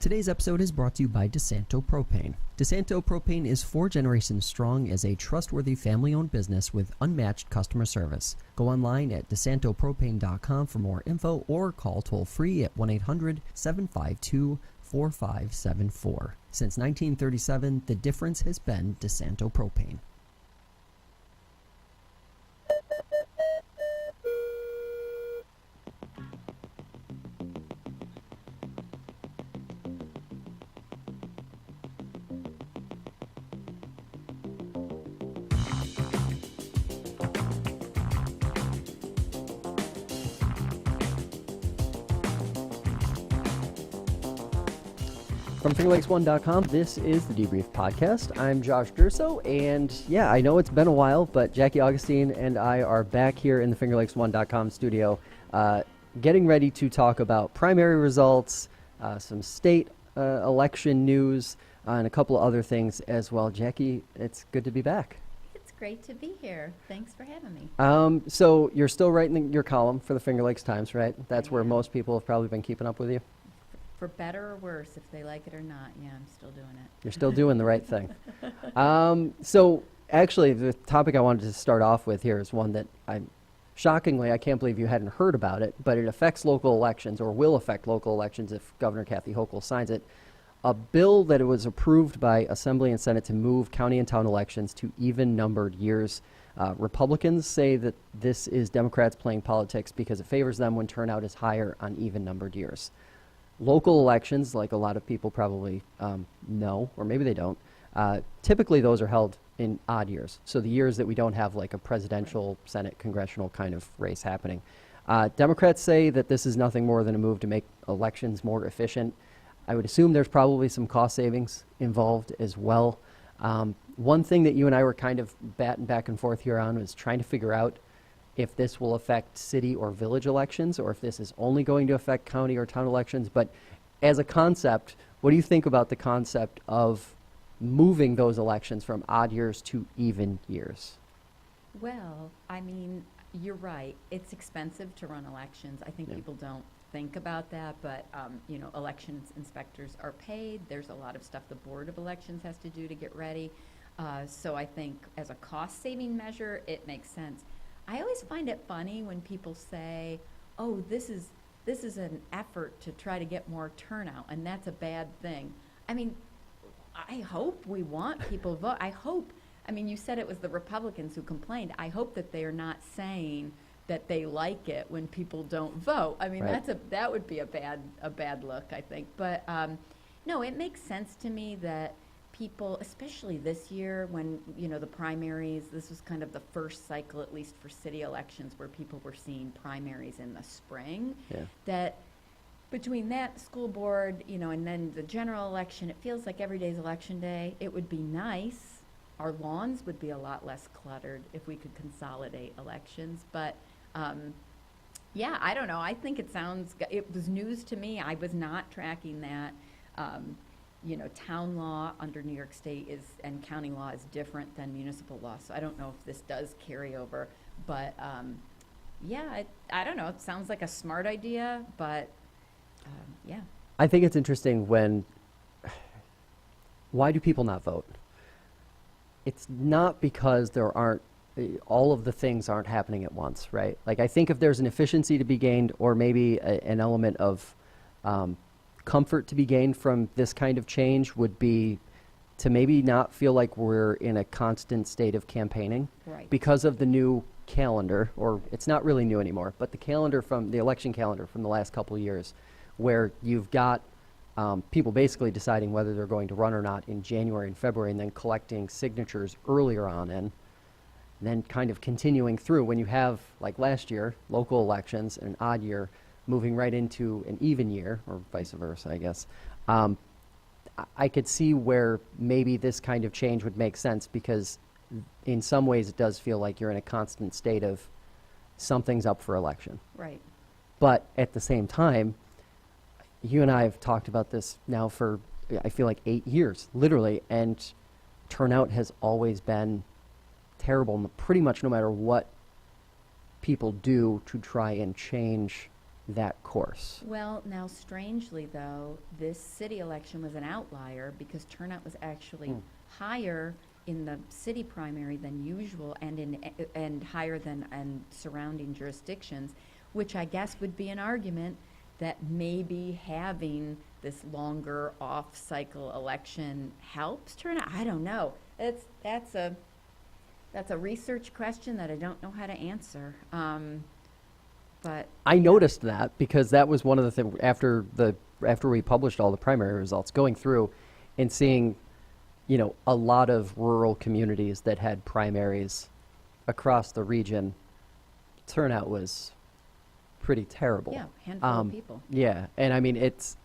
Today's episode is brought to you by DeSanto Propane. DeSanto Propane is 4 generations strong as a trustworthy family-owned business with unmatched customer service. Go online at DeSantoPropane.com for more info or call toll-free at 1-800-752-4574. Since 1937, the difference has been DeSanto Propane. From FingerLakes1.com, this is the Debrief Podcast. I'm Josh Durso, and yeah, I know it's been a while, but Jackie Augustine and I are back here in the FingerLakes1.com studio, getting ready to talk about primary results, some state election news, and a couple of other things as well. Jackie, it's good to be back. It's great to be here. Thanks for having me. So you're still writing your column for the Finger Lakes Times, right? That's where most people have probably been keeping up with you. For better or worse, if they like it or not, yeah, I'm still doing it. You're still doing the right thing. So actually, the topic I wanted to start off with here is one that shockingly, I can't believe you hadn't heard about it, but it affects local elections, or will affect local elections if Governor Kathy Hochul signs it. A bill that was approved by Assembly and Senate to move county and town elections to even-numbered years. Republicans say that this is Democrats playing politics because it favors them when turnout is higher on even-numbered years. Local elections, like a lot of people probably know, or maybe they don't, typically those are held in odd years. So the years that we don't have like a presidential, Senate, congressional kind of race happening. Democrats say that this is nothing more than a move to make elections more efficient. I would assume there's probably some cost savings involved as well. One thing that you and I were kind of batting back and forth here on was trying to figure out if this will affect city or village elections, or if this is only going to affect county or town elections. But as a concept, what do you think about the concept of moving those elections from odd years to even years? Well, I mean, you're right. It's expensive to run elections. I think people don't think about that, but elections inspectors are paid. There's a lot of stuff the Board of Elections has to do to get ready. So I think as a cost-saving measure, it makes sense. I always find it funny when people say, "Oh, this is an effort to try to get more turnout, and that's a bad thing." I mean, I hope we want people to vote. I mean, you said it was the Republicans who complained. I hope that they are not saying that they like it when people don't vote. I mean, right. that would be a bad look, I think. But no, it makes sense to me that people, especially this year when, the primaries, this was kind of the first cycle, at least for city elections, where people were seeing primaries in the spring, that between that school board, and then the general election, it feels like every day's election day. It would be nice. Our lawns would be a lot less cluttered if we could consolidate elections. But, I don't know. I think it was news to me. I was not tracking that. Town law under New York State and county law is different than municipal law. So I don't know if this does carry over. But, I don't know. It sounds like a smart idea, but, I think it's interesting why do people not vote? It's not because all of the things aren't happening at once, right? Like, I think if there's an efficiency to be gained, or maybe an element of comfort to be gained from this kind of change, would be to maybe not feel like we're in a constant state of campaigning, right, because of the new calendar, or it's not really new anymore, but the election calendar from the last couple of years, where you've got people basically deciding whether they're going to run or not in January and February, and then collecting signatures earlier on and then kind of continuing through when you have, like last year, local elections, an odd year, moving right into an even year, or vice versa, I guess. I could see where maybe this kind of change would make sense, because in some ways it does feel like you're in a constant state of something's up for election. Right. But at the same time, you and I have talked about this now for, I feel like 8 years, literally, and turnout has always been terrible, pretty much no matter what people do to try and change that course. Well, now strangely though, this city election was an outlier because turnout was actually higher in the city primary than usual, and higher than in surrounding jurisdictions, which I guess would be an argument that maybe having this longer off-cycle election helps turnout. I don't know. That's a research question that I don't know how to answer. But I noticed that because that was one of the things after we published all the primary results, going through and seeing, a lot of rural communities that had primaries across the region, turnout was pretty terrible. yeah, handful of people. Yeah, and I mean, it's,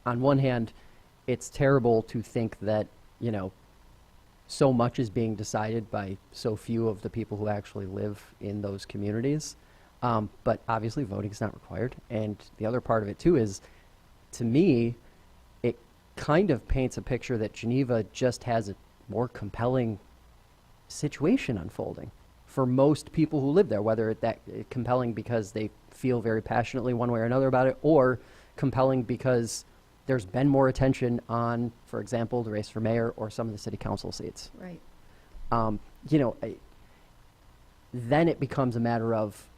on one hand, it's terrible to think that, so much is being decided by so few of the people who actually live in those communities. But obviously voting is not required. And the other part of it too is, to me, it kind of paints a picture that Geneva just has a more compelling situation unfolding for most people who live there, whether that compelling because they feel very passionately one way or another about it, or compelling because there's been more attention on, for example, the race for mayor or some of the city council seats. Right. Then it becomes a matter of,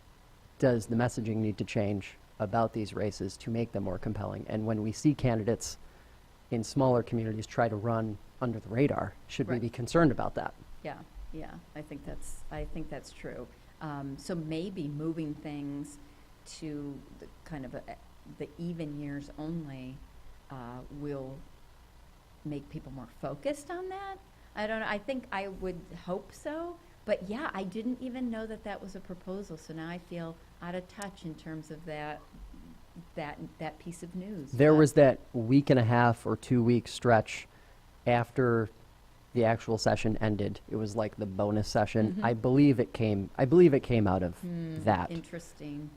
does the messaging need to change about these races to make them more compelling? And when we see candidates in smaller communities try to run under the radar, should we Right. be concerned about that? Yeah, I think that's true. So maybe moving things to the kind of the even years only will make people more focused on that. I don't know. I think I would hope so. But yeah, I didn't even know that was a proposal. So now I feel out of touch in terms of that piece of news. There But- was that week and a half or 2 week stretch after the actual session ended. It was like the bonus session. Mhm. I believe it came out of that. Interesting.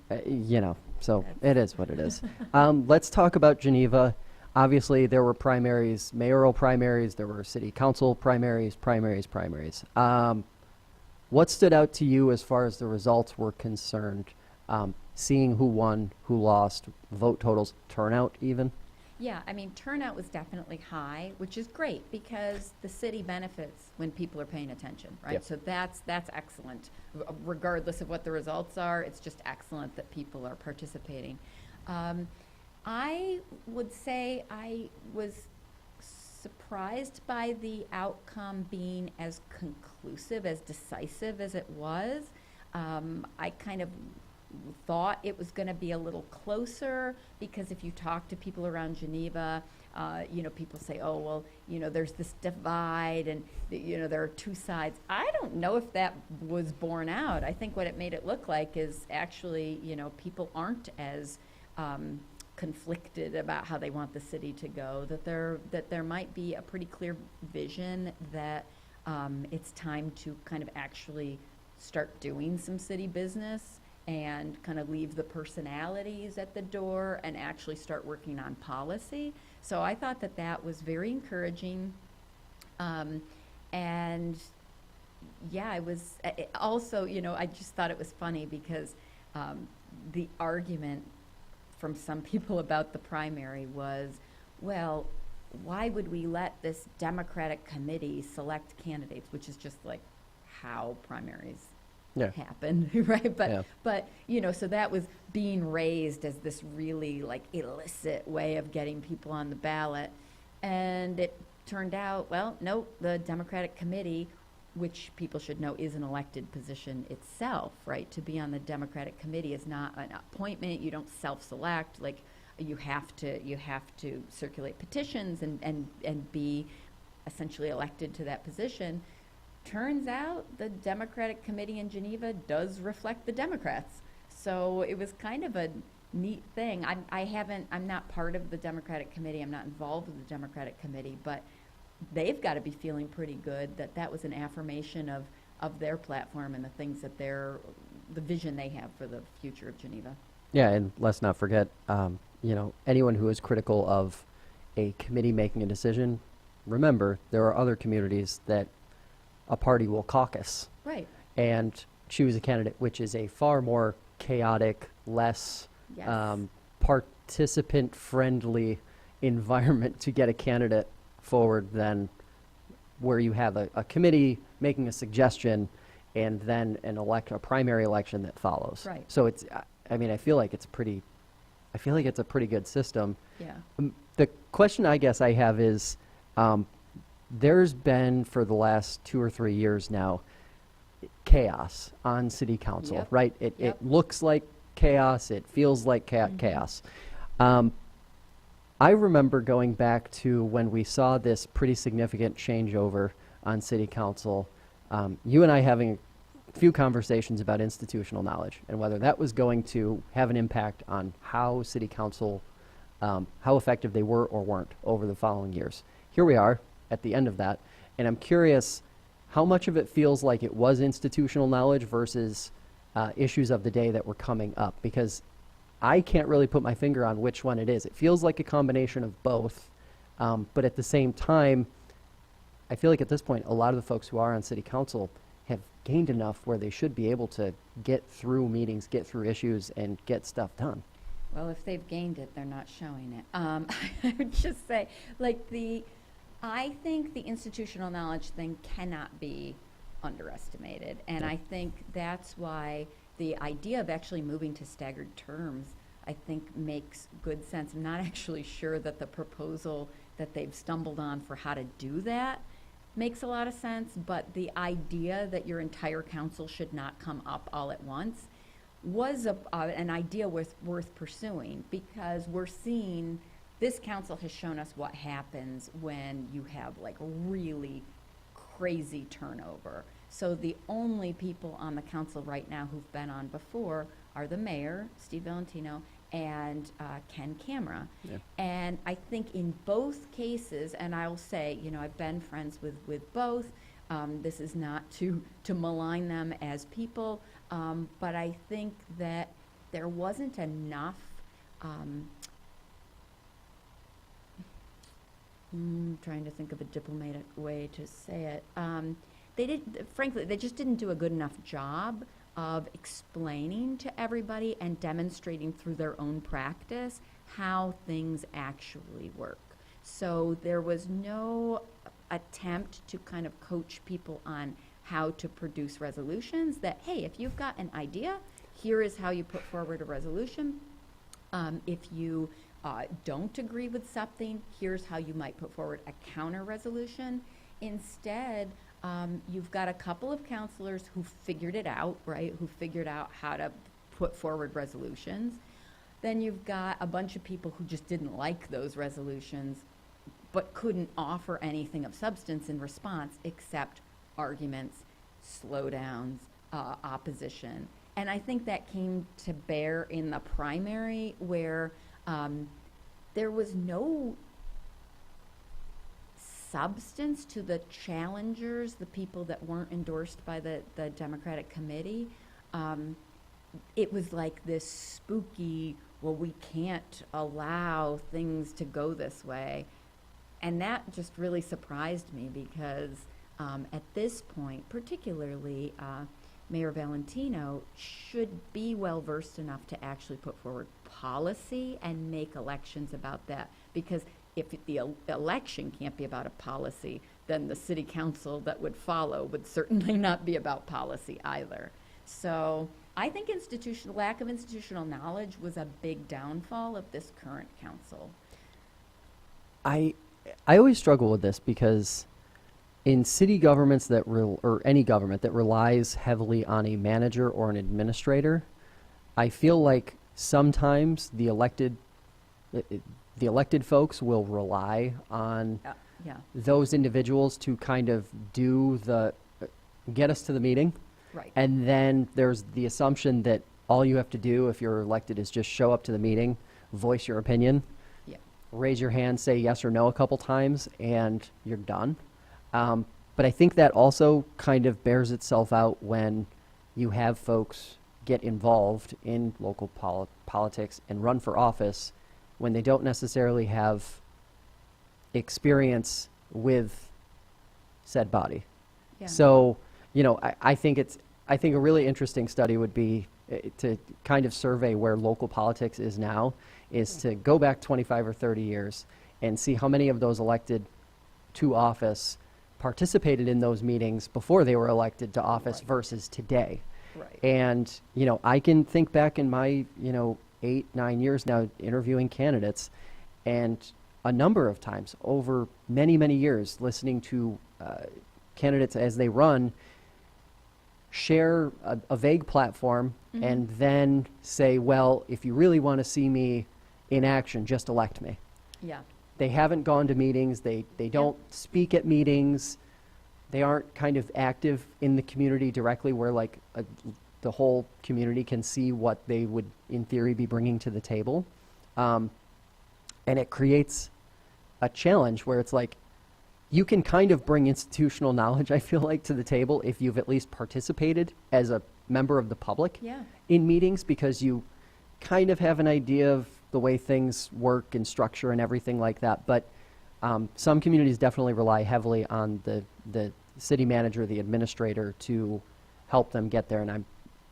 So it is what it is. Let's talk about Geneva. Obviously, there were primaries, mayoral primaries, there were city council primaries. What stood out to you as far as the results were concerned? Seeing who won, who lost, vote totals, turnout even? Yeah, I mean, turnout was definitely high, which is great because the city benefits when people are paying attention, right? Yep. So that's excellent. Regardless of what the results are, it's just excellent that people are participating. I would say I was surprised by the outcome being as conclusive, as decisive as it was. I kind of thought it was going to be a little closer because if you talk to people around Geneva, people say, oh, well, there's this divide and, there are two sides. I don't know if that was borne out. I think what it made it look like is actually, people aren't as conflicted about how they want the city to go, that there might be a pretty clear vision that it's time to kind of actually start doing some city business and kind of leave the personalities at the door and actually start working on policy. So I thought that was very encouraging. And yeah, it was also, I just thought it was funny because the argument from some people about the primary was, well, why would we let this Democratic committee select candidates, which is just like how primaries happen, right? But so that was being raised as this really like illicit way of getting people on the ballot. And it turned out, well, no, the Democratic committee, which people should know is an elected position itself, right? To be on the Democratic committee is not an appointment. You don't self-select. Like you have to circulate petitions and be essentially elected to that position. Turns out the Democratic committee in Geneva does reflect the Democrats. So it was kind of a neat thing. I'm not part of the Democratic committee. I'm not involved with the Democratic committee, but they've got to be feeling pretty good that was an affirmation of their platform and the things that the vision they have for the future of Geneva. Yeah, and let's not forget, anyone who is critical of a committee making a decision, remember, there are other communities that a party will caucus. Right. And choose a candidate, which is a far more chaotic, less Yes. participant-friendly environment to get a candidate forward than where you have a committee making a suggestion and then a primary election that follows. Right. So it's, I mean, I feel like it's a pretty good system. Yeah. The question I guess I have is, there's been for the last 2 or 3 years now chaos on city council, Yep. right? It Yep. looks like chaos. It feels like chaos. I remember going back to when we saw this pretty significant changeover on city council, you and I having a few conversations about institutional knowledge and whether that was going to have an impact on how city council, how effective they were or weren't over the following years. Here we are at the end of that, and I'm curious how much of it feels like it was institutional knowledge versus issues of the day that were coming up, because I can't really put my finger on which one it is. It feels like a combination of both, but at the same time, I feel like at this point, a lot of the folks who are on city council have gained enough where they should be able to get through meetings, get through issues, and get stuff done. Well, if they've gained it, they're not showing it. I would just say, I think the institutional knowledge thing cannot be underestimated. And I think that's why the idea of actually moving to staggered terms, I think, makes good sense. I'm not actually sure that the proposal that they've stumbled on for how to do that makes a lot of sense, but the idea that your entire council should not come up all at once was an idea worth pursuing, because we're seeing this council has shown us what happens when you have like really crazy turnover. So the only people on the council right now who've been on before are the mayor, Steve Valentino, and Ken Camera. Yeah. And I think in both cases, and I'll say, I've been friends with both. This is not to malign them as people, but I think that there wasn't enough. Trying to think of a diplomatic way to say it. They just didn't do a good enough job of explaining to everybody and demonstrating through their own practice how things actually work. So there was no attempt to kind of coach people on how to produce resolutions that, hey, if you've got an idea, here is how you put forward a resolution. If you don't agree with something, here's how you might put forward a counter resolution. Instead, you've got a couple of counselors who figured it out, right? Who figured out how to put forward resolutions. Then you've got a bunch of people who just didn't like those resolutions, but couldn't offer anything of substance in response except arguments, slowdowns, opposition. And I think that came to bear in the primary, where there was no substance to the challengers, the people that weren't endorsed by the Democratic committee. It was like this spooky, well, we can't allow things to go this way. And that just really surprised me, because at this point, particularly, Mayor Valentino should be well-versed enough to actually put forward policy and make elections about that. Because if the election can't be about a policy, then the city council that would follow would certainly not be about policy either. So I think lack of institutional knowledge was a big downfall of this current council. I always struggle with this, because in city governments or any government that relies heavily on a manager or an administrator, I feel like sometimes the elected folks will rely on those individuals to kind of get us to the meeting. Right. And then there's the assumption that all you have to do if you're elected is just show up to the meeting, voice your opinion, raise your hand, say yes or no a couple times, and you're done. But I think that also kind of bears itself out when you have folks get involved in local politics and run for office when they don't necessarily have experience with said body. Yeah. So, I think a really interesting study would be to kind of survey where local politics is now is to go back 25 or 30 years and see how many of those elected to office participated in those meetings before they were elected to office versus today. Right. And, I can think back in my, 8-9 years now interviewing candidates, and a number of times over many, many years listening to candidates as they run share a vague platform and then say, well, if you really want to see me in action, just elect me. Yeah. They haven't gone to meetings. They don't speak at meetings. They aren't kind of active in the community directly where the whole community can see what they would, in theory, be bringing to the table. And it creates a challenge where it's like, you can kind of bring institutional knowledge, I feel like, to the table if you've at least participated as a member of the public in meetings, because you kind of have an idea of the way things work and structure and everything like that. But some communities definitely rely heavily on the city manager, the administrator, to help them get there. And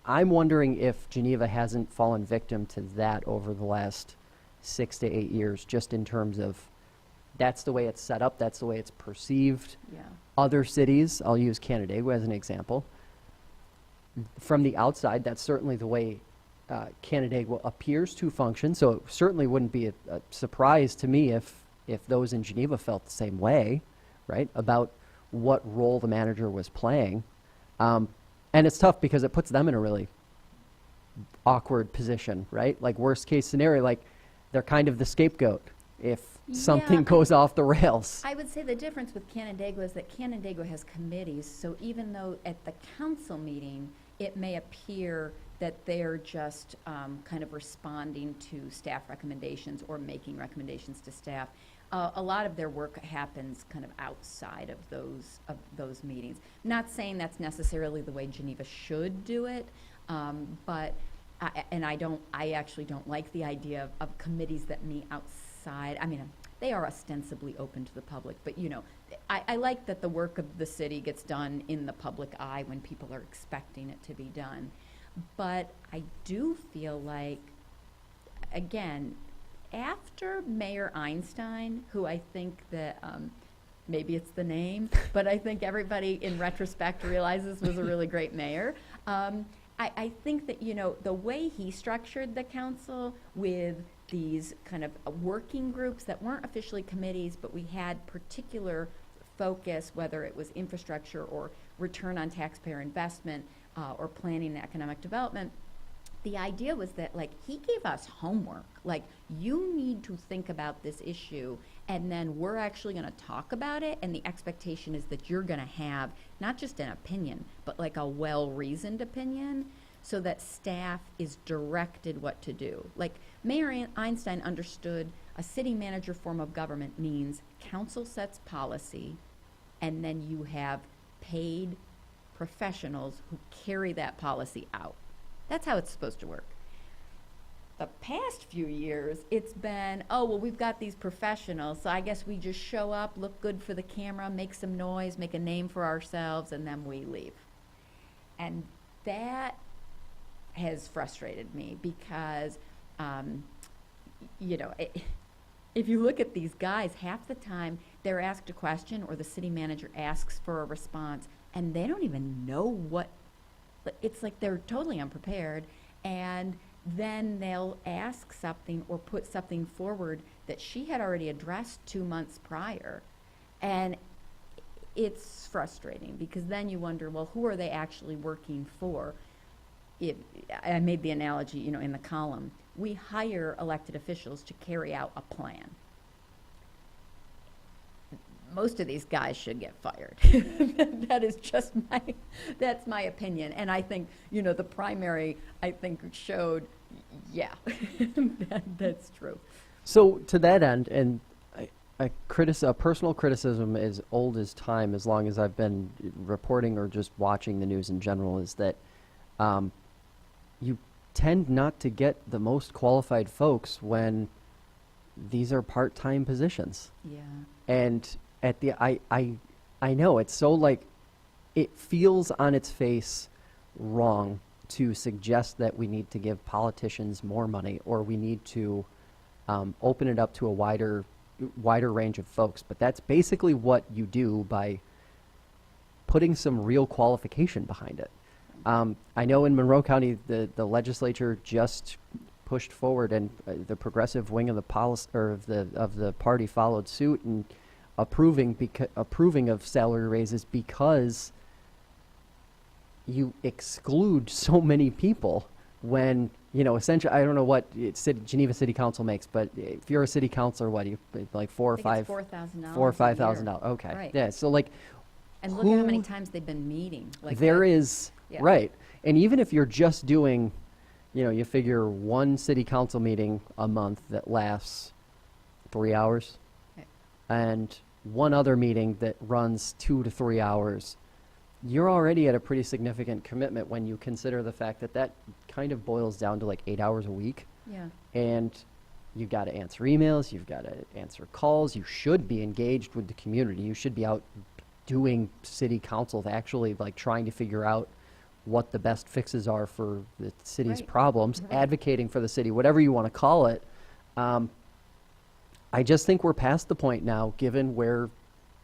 I'm wondering if Geneva hasn't fallen victim to that over the last 6 to 8 years, just in terms of that's the way it's set up, that's the way it's perceived. Yeah. Other cities, I'll use Canandaigua as an example. From the outside, that's certainly the way Canandaigua appears to function, so it certainly wouldn't be a surprise to me if those in Geneva felt the same way, right, about what role the manager was playing. And it's tough because it puts them in a really awkward position, right? Like, worst case scenario, like, they're kind of the scapegoat if something goes off the rails. I would say the difference with Canandaigua is that Canandaigua has committees, so even though at the council meeting it may appear that they're just kind of responding to staff recommendations or making recommendations to staff, a lot of their work happens kind of outside of those meetings. Not saying that's necessarily the way Geneva should do it, but I actually don't like the idea of committees that meet outside. I mean, they are ostensibly open to the public, but I like that the work of the city gets done in the public eye when people are expecting it to be done. But I do feel like, again, after Mayor Einstein, who I think that maybe it's the name, but I think everybody in retrospect realizes was a really great mayor. I think that, the way he structured the council with these kind of working groups that weren't officially committees, but we had particular focus, whether it was infrastructure or return on taxpayer investment or planning and economic development. The idea was that, he gave us homework. You need to think about this issue, and then we're actually going to talk about it, and the expectation is that you're going to have not just an opinion, but a well-reasoned opinion, so that staff is directed what to do. Mayor Einstein understood a city manager form of government means council sets policy, and then you have paid professionals who carry that policy out. That's how it's supposed to work. The past few years, it's been, we've got these professionals, so I guess we just show up, look good for the camera, make some noise, make a name for ourselves, and then we leave. And that has frustrated me because, if you look at these guys, half the time they're asked a question or the city manager asks for a response, and they don't even know what. It's like they're totally unprepared, and then they'll ask something or put something forward that she had already addressed 2 months prior. And it's frustrating because then you wonder, well, who are they actually working for? I made the analogy, in the column. We hire elected officials to carry out a plan. Most of these guys should get fired. That is just that's my opinion. And I think, the primary, I think, showed, that's true. So to that end, and a personal criticism as old as time, as long as I've been reporting or just watching the news in general, is that you tend not to get the most qualified folks when these are part-time positions. Yeah. And I know it's so it feels on its face wrong to suggest that we need to give politicians more money, or we need to open it up to a wider range of folks. But that's basically what you do by putting some real qualification behind it. I know in Monroe County, the legislature just pushed forward, and the progressive wing of the policy or of the party followed suit and approving of salary raises, because you exclude so many people when, essentially, I don't know what Geneva City Council makes, but if you're a city councilor, what do you, like $4,000 or $5,000? Okay. Right. Yeah. So like, and look at how many times they've been meeting. Like there is, yeah. right. And even if you're just doing, you figure one city council meeting a month that lasts 3 hours, Okay. and one other meeting that runs 2 to 3 hours, you're already at a pretty significant commitment when you consider the fact that kind of boils down to like 8 hours a week. Yeah. And you've got to answer emails, you've got to answer calls, you should be engaged with the community, you should be out doing city council, actually like trying to figure out what the best fixes are for the city's Right. problems, Right. advocating for the city, whatever you want to call it. I just think we're past the point now, given where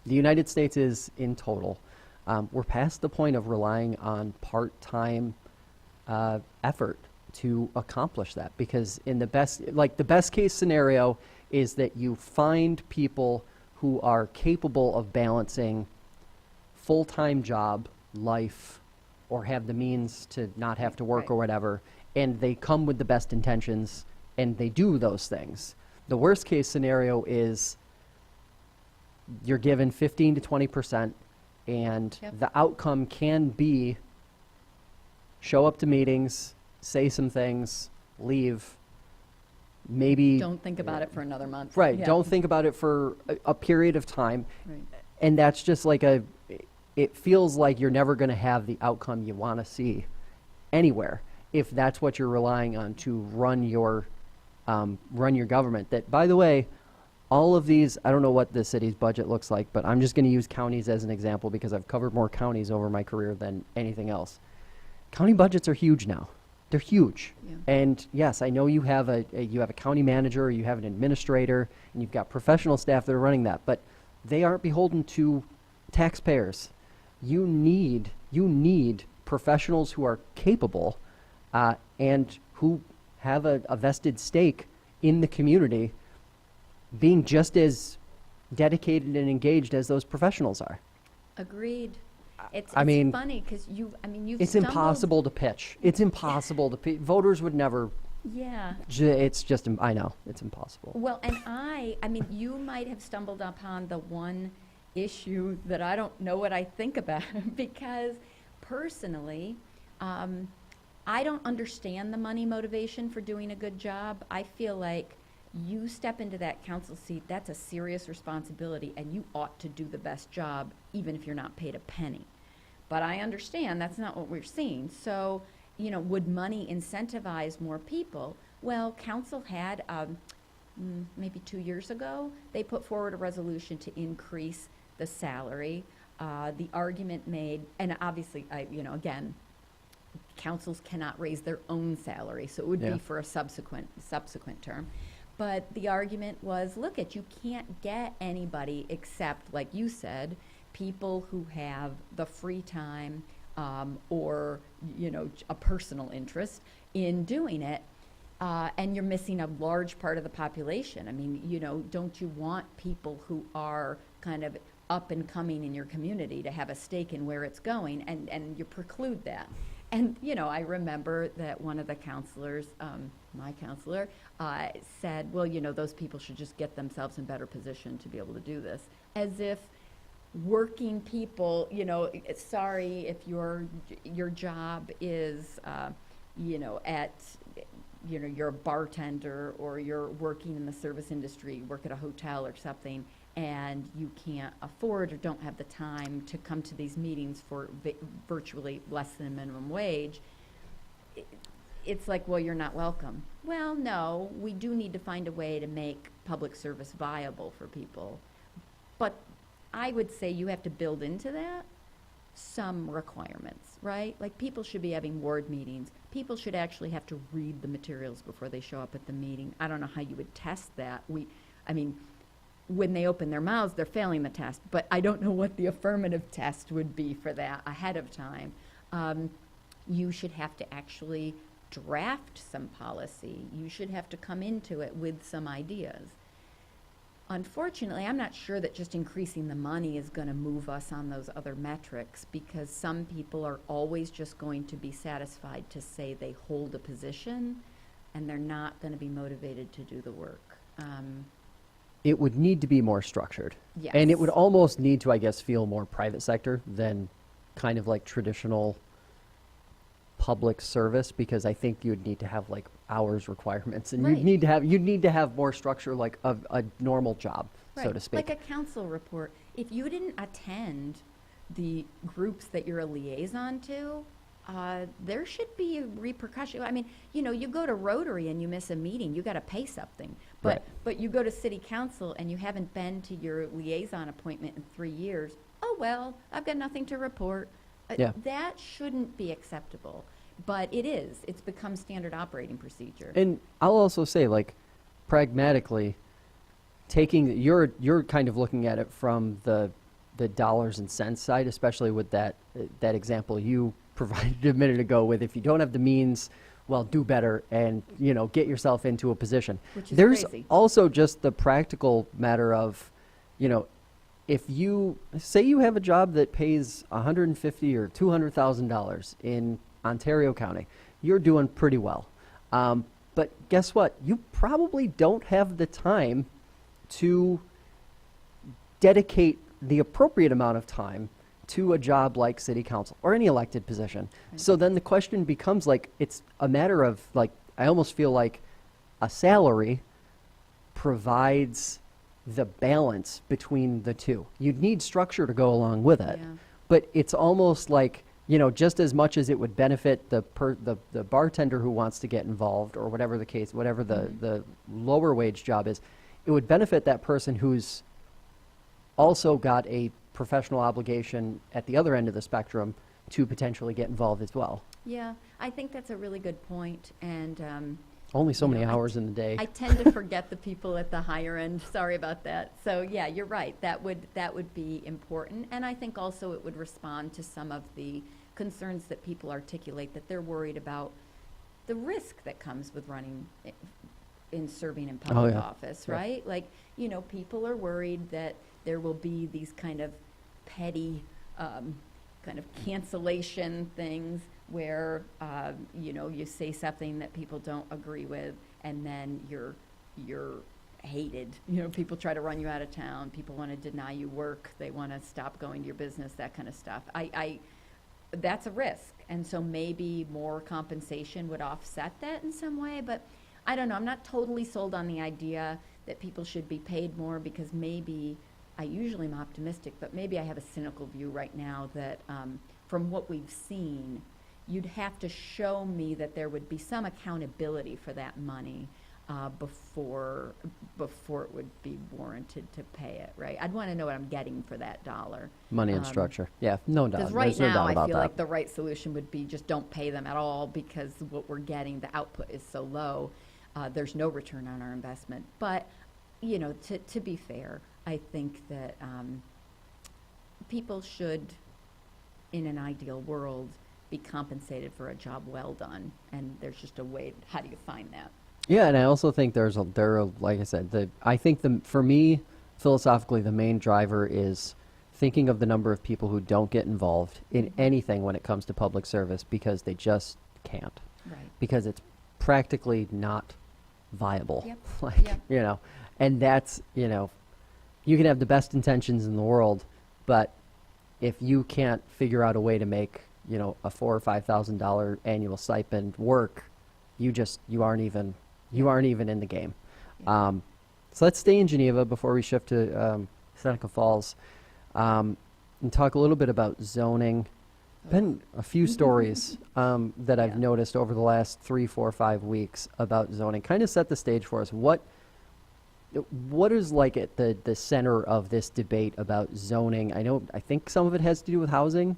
the United States is in total. We're past the point of relying on part-time effort to accomplish that, because in the best case scenario is that you find people who are capable of balancing full-time job, life, or have the means to not have to work Right. or whatever, and they come with the best intentions and they do those things. The worst case scenario is you're given 15 to 20%, and Yep. the outcome can be show up to meetings, say some things, leave, maybe Don't think about it for another month. right, Yeah. don't think about it for a period of time. Right. And that's just like it feels like you're never going to have the outcome you want to see anywhere if that's what you're relying on to run your government. That, by the way, all of these, I don't know what the city's budget looks like, but I'm just going to use counties as an example because I've covered more counties over my career than anything else. County budgets are huge now. They're huge. Yeah. And yes, I know you have a county manager, or you have an administrator, and you've got professional staff that are running that, but they aren't beholden to taxpayers. You need professionals who are capable and who have a vested stake in the community, being just as dedicated and engaged as those professionals are. Agreed. It's mean, funny because you've It's stumbled- impossible to pitch. It's impossible to pitch. Voters would never. Yeah. It's just, I know, it's impossible. Well, and I mean, you might have stumbled upon the one issue that I don't know what I think about because personally, I don't understand the money motivation for doing a good job. I feel like you step into that council seat, that's a serious responsibility, and you ought to do the best job, even if you're not paid a penny. But I understand that's not what we're seeing. So, would money incentivize more people? Well, council had, maybe 2 years ago, they put forward a resolution to increase the salary. The argument made, and obviously, again, councils cannot raise their own salary, so it would Yeah. be for a subsequent term. But the argument was, look, you can't get anybody except, like you said, people who have the free time or, a personal interest in doing it. And you're missing a large part of the population. I mean, don't you want people who are kind of up and coming in your community to have a stake in where it's going, and you preclude that. And, I remember that one of the counselors, my counselor, said, well, those people should just get themselves in better position to be able to do this. As if working people, sorry if your job is, you're a bartender or you're working in the service industry, you work at a hotel or something, and you can't afford or don't have the time to come to these meetings for virtually less than minimum wage, it's like, well, you're not welcome. Well, no, we do need to find a way to make public service viable for people. But I would say you have to build into that some requirements, right? Like people should be having ward meetings. People should actually have to read the materials before they show up at the meeting. I don't know how you would test that. I mean, when they open their mouths, they're failing the test, but I don't know what the affirmative test would be for that ahead of time. You should have to actually draft some policy. You should have to come into it with some ideas. Unfortunately, I'm not sure that just increasing the money is going to move us on those other metrics, because some people are always just going to be satisfied to say they hold a position, and they're not going to be motivated to do the work. It would need to be more structured. Yes. And it would almost need to, I guess, feel more private sector than kind of like traditional public service, because I think you'd need to have like hours requirements, and Right. you'd need to have more structure like a normal job, so to speak. Like a council report. If you didn't attend the groups that you're a liaison to, there should be a repercussion. I mean, you go to Rotary and you miss a meeting, you got to pay something. Right. But you go to city council and you haven't been to your liaison appointment in 3 years. Oh, well, I've got nothing to report. Yeah. That shouldn't be acceptable. But it is. It's become standard operating procedure. And I'll also say, like, pragmatically, you're kind of looking at it from the dollars and cents side, especially with that example you provided a minute ago with, if you don't have the means, well, do better and, get yourself into a position. Which is There's crazy. also just the practical matter of, if you say you have a job that pays $150,000 or $200,000 in Ontario County, you're doing pretty well. But guess what? You probably don't have the time to dedicate the appropriate amount of time to a job like city council or any elected position. Right. So then the question becomes, like, it's a matter of, like, I almost feel like a salary provides the balance between the two. You'd need structure to go along with it. Yeah. But it's almost like, just as much as it would benefit the bartender who wants to get involved, or whatever the case, whatever the lower wage job is, it would benefit that person who's also got a professional obligation at the other end of the spectrum to potentially get involved as well. Yeah, I think that's a really good point. And Only so many I hours in the day. I tend to forget the people at the higher end. Sorry about that. So yeah, you're right. That would be important. And I think also it would respond to some of the concerns that people articulate, that they're worried about the risk that comes with running in serving in public yeah. office, Yeah. right? Like, people are worried that there will be these kind of petty kind of cancellation things where, you say something that people don't agree with, and then you're hated. People try to run you out of town. People want to deny you work. They want to stop going to your business, that kind of stuff. That's a risk. And so maybe more compensation would offset that in some way. But I don't know. I'm not totally sold on the idea that people should be paid more, because maybe, I usually am optimistic, but maybe I have a cynical view right now that from what we've seen, you'd have to show me that there would be some accountability for that money before it would be warranted to pay it, right? I'd want to know what I'm getting for that dollar. Money and structure. Yeah, no doubt. Because right There's no now, doubt I about feel that. like the right solution would be just don't pay them at all, because what we're getting, the output is so low. There's no return on our investment. But, to be fair, I think that people should, in an ideal world, be compensated for a job well done. And there's just a way, how do you find that? Yeah, and I also think like I said, I think for me, philosophically, the main driver is thinking of the number of people who don't get involved in anything when it comes to public service, because they just can't. Right. Because it's practically not viable. Yep. Yep. And that's, you can have the best intentions in the world, but if you can't figure out a way to make, a $4,000 or $5,000 annual stipend work, you aren't even in the game. Yeah. So let's stay in Geneva before we shift to Seneca Falls, and talk a little bit about zoning. Been a few stories that I've Yeah. noticed over the last 3, 4, 5 weeks about zoning. Kind of set the stage for us. What is like at the center of this debate about zoning? I think some of it has to do with housing,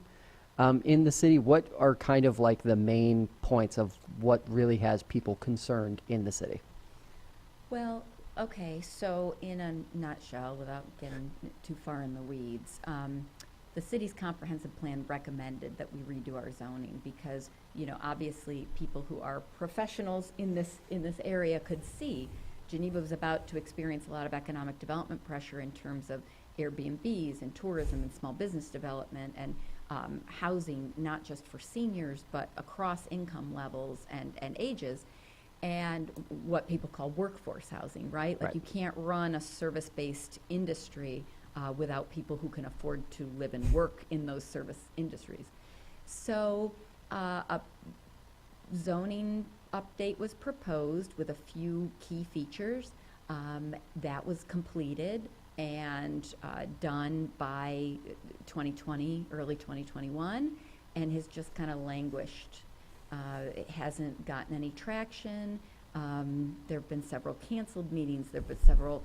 In the city, what are kind of like the main points of what really has people concerned in the city? Well, okay, so in a nutshell, without getting too far in the weeds, the city's comprehensive plan recommended that we redo our zoning because, obviously people who are professionals in this area could see Geneva was about to experience a lot of economic development pressure in terms of Airbnbs and tourism and small business development and housing, not just for seniors, but across income levels and ages, and what people call workforce housing, right? Like Right. you can't run a service-based industry without people who can afford to live and work in those service industries. So a zoning update was proposed with a few key features. That was completed and done by 2020, early 2021, and has just kind of languished. It hasn't gotten any traction. There have been several canceled meetings. There have been several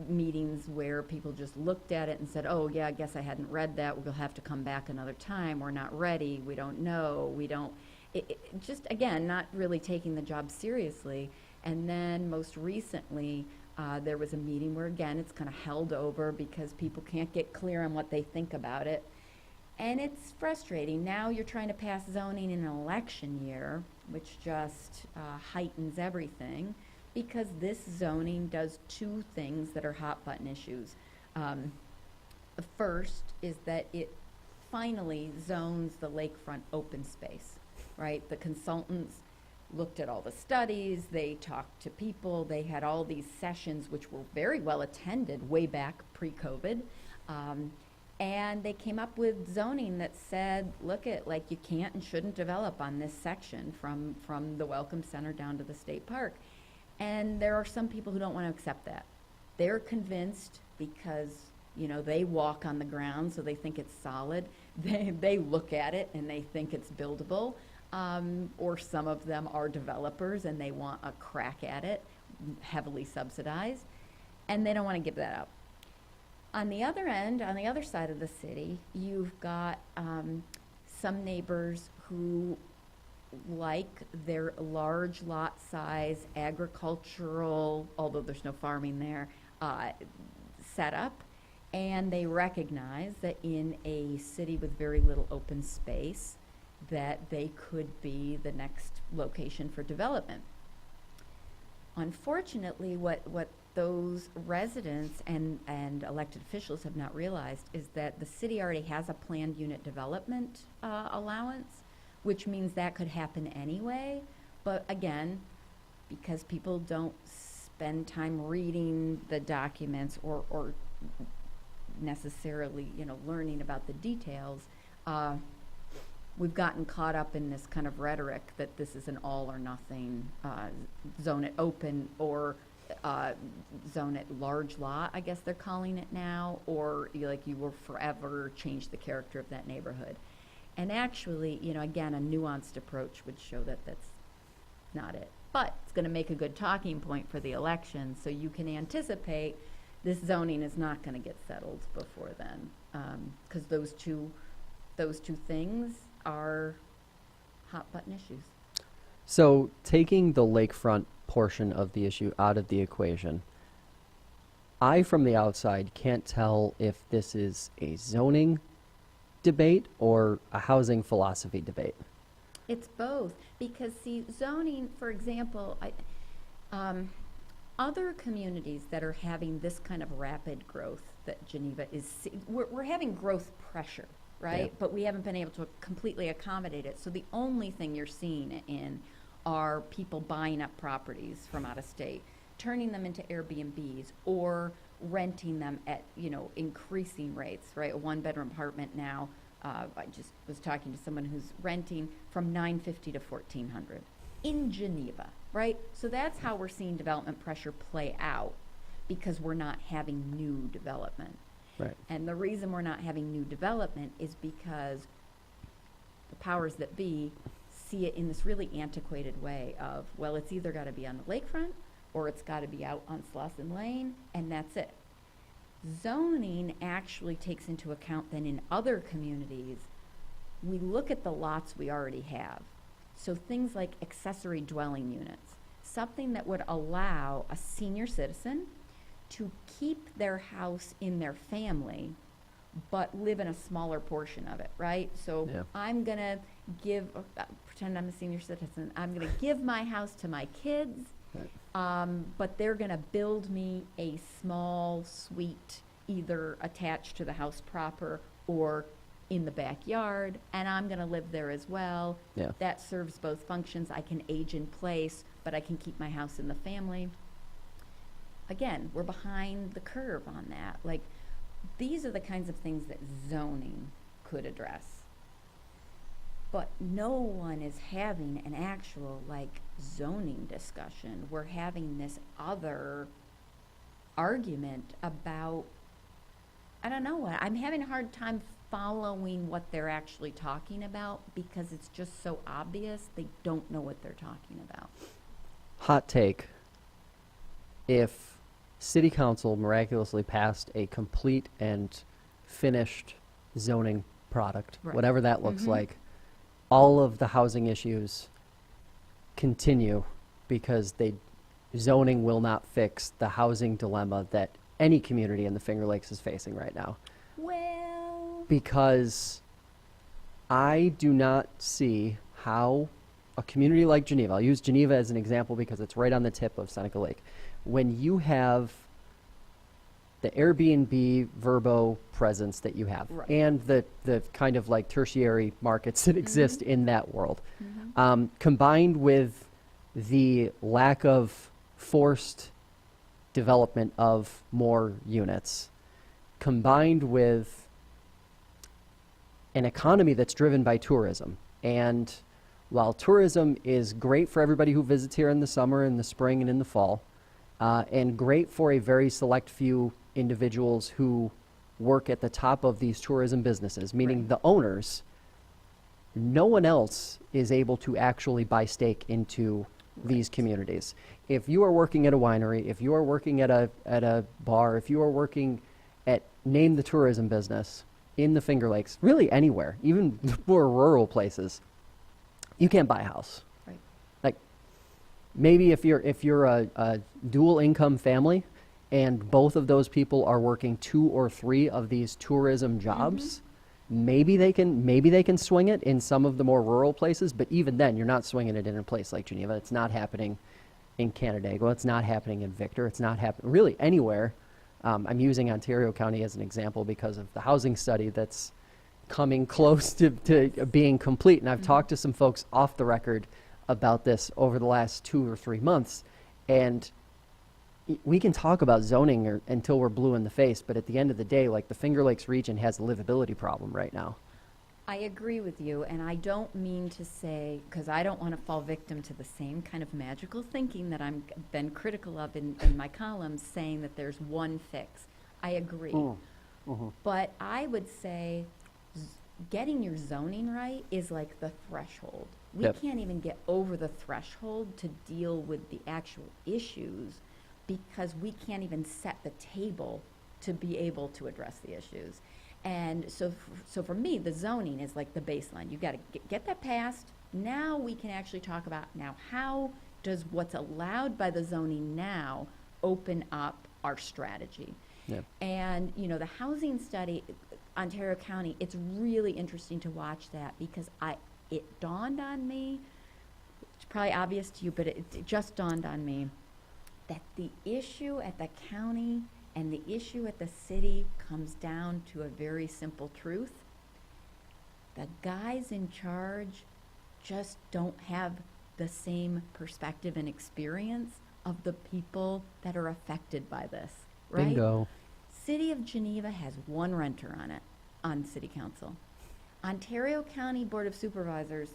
meetings where people just looked at it and said, oh, yeah, I guess I hadn't read that. We'll have to come back another time. We're not ready. We don't know. We don't. Just, again, not really taking the job seriously. And then most recently, there was a meeting where, again, it's kind of held over because people can't get clear on what they think about it. And it's frustrating. Now you're trying to pass zoning in an election year, which just heightens everything, because this zoning does two things that are hot button issues. The first is that it finally zones the lakefront open space, right? The consultants looked at all the studies, they talked to people, they had all these sessions which were very well attended way back pre-COVID. And they came up with zoning that said, look at, like, you can't and shouldn't develop on this section from the Welcome Center down to the state park. And there are some people who don't want to accept that. They're convinced because, they walk on the ground, so they think it's solid. They look at it and they think it's buildable. Or some of them are developers and they want a crack at it, heavily subsidized, and they don't want to give that up. On the other end, on the other side of the city, you've got some neighbors who like their large lot size, agricultural, although there's no farming there, setup, and they recognize that in a city with very little open space, that they could be the next location for development. Unfortunately, what those residents and elected officials have not realized is that the city already has a planned unit development allowance, which means that could happen anyway. But again, because people don't spend time reading the documents or necessarily, learning about the details, we've gotten caught up in this kind of rhetoric that this is an all or nothing, zone it open or zone it large lot, I guess they're calling it now, or you will forever change the character of that neighborhood. And actually, again, a nuanced approach would show that that's not it. But it's going to make a good talking point for the election, so you can anticipate this zoning is not going to get settled before then, because those two things are hot button issues. So taking the lakefront portion of the issue out of the equation, I, from the outside, can't tell if this is a zoning debate or a housing philosophy debate. It's both, because see, zoning, for example, other communities that are having this kind of rapid growth that Geneva is, we're having growth pressure, right? Yeah. But we haven't been able to completely accommodate it. So the only thing you're seeing it in are people buying up properties from out of state, turning them into Airbnbs or renting them at, increasing rates, right? A one-bedroom apartment now, I just was talking to someone who's renting from $950 to $1,400 in Geneva, right? So that's how we're seeing development pressure play out, because we're not having new development. Right. And the reason we're not having new development is because the powers that be see it in this really antiquated way of, well, it's either got to be on the lakefront or it's got to be out on Slauson Lane, and that's it. Zoning actually takes into account then in other communities we look at the lots we already have. So things like accessory dwelling units, something that would allow a senior citizen to keep their house in their family, but live in a smaller portion of it, right? So Yeah. I'm going to pretend I'm a senior citizen. I'm going to give my house to my kids, but they're going to build me a small suite, either attached to the house proper or in the backyard, and I'm going to live there as well. Yeah. That serves both functions. I can age in place, but I can keep my house in the family. Again, we're behind the curve on that. Like, these are the kinds of things that zoning could address. But no one is having an actual, like, zoning discussion. We're having this other argument about, I don't know what, I'm having a hard time following what they're actually talking about because it's just so obvious they don't know what they're talking about. Hot take. If City Council miraculously passed a complete and finished zoning product, Right. whatever that looks like, all of the housing issues continue because zoning will not fix the housing dilemma that any community in the Finger Lakes is facing right now. Well, Because I do not see how a community like Geneva, I'll use Geneva as an example because it's right on the tip of Seneca Lake, when you have the Airbnb Verbo presence that you have, Right. and the kind of like tertiary markets that exist in that world, combined with the lack of forced development of more units, combined with an economy that's driven by tourism. And while tourism is great for everybody who visits here in the summer, in the spring, and in the fall, and great for a very select few individuals who work at the top of these tourism businesses, meaning Right. the owners, no one else is able to actually buy stake into these communities. If you are working at a winery, if you are working at a bar, if you are working at, name the tourism business in the Finger Lakes, really anywhere, even more rural places, you can't buy a house. right. Like, maybe if you're a dual income family and both of those people are working 2 or 3 of these tourism jobs, maybe they can swing it in some of the more rural places, but even then you're not swinging it in a place like Geneva. It's not happening in Canandaigua. It's not happening in Victor. It's not happening really anywhere. I'm using Ontario County as an example because of the housing study that's coming close to being complete. And I've talked to some folks off the record about this over the last 2 or 3 months. And we can talk about zoning until we're blue in the face, but at the end of the day, like, the Finger Lakes region has a livability problem right now. I agree with you, and I don't mean to say, because I don't want to fall victim to the same kind of magical thinking that I've been critical of in my columns, saying that there's one fix. I agree. But I would say getting your zoning right is like the threshold. We Yep. can't even get over the threshold to deal with the actual issues because we can't even set the table to be able to address the issues. And so for me, the zoning is like the baseline. You got to get that passed. Now we can actually talk about, now, how does what's allowed by the zoning now open up our strategy? Yeah. And, you know, the housing study, Ontario County, it's really interesting to watch that because it dawned on me, it's probably obvious to you, but it just dawned on me that the issue at the county and the issue at the city comes down to a very simple truth. The guys in charge just don't have the same perspective and experience of the people that are affected by this, right? Bingo. City of Geneva has 1 renter on it, on city council. Ontario County Board of Supervisors,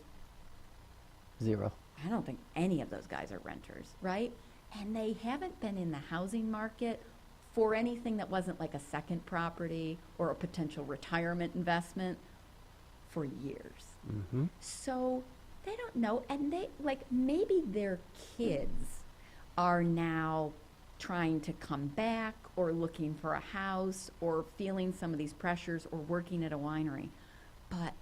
0. I don't think any of those guys are renters, right? And they haven't been in the housing market for anything that wasn't like a second property or a potential retirement investment for years. Mm-hmm. So they don't know, and they, like, maybe their kids are now trying to come back or looking for a house or feeling some of these pressures or working at a winery. But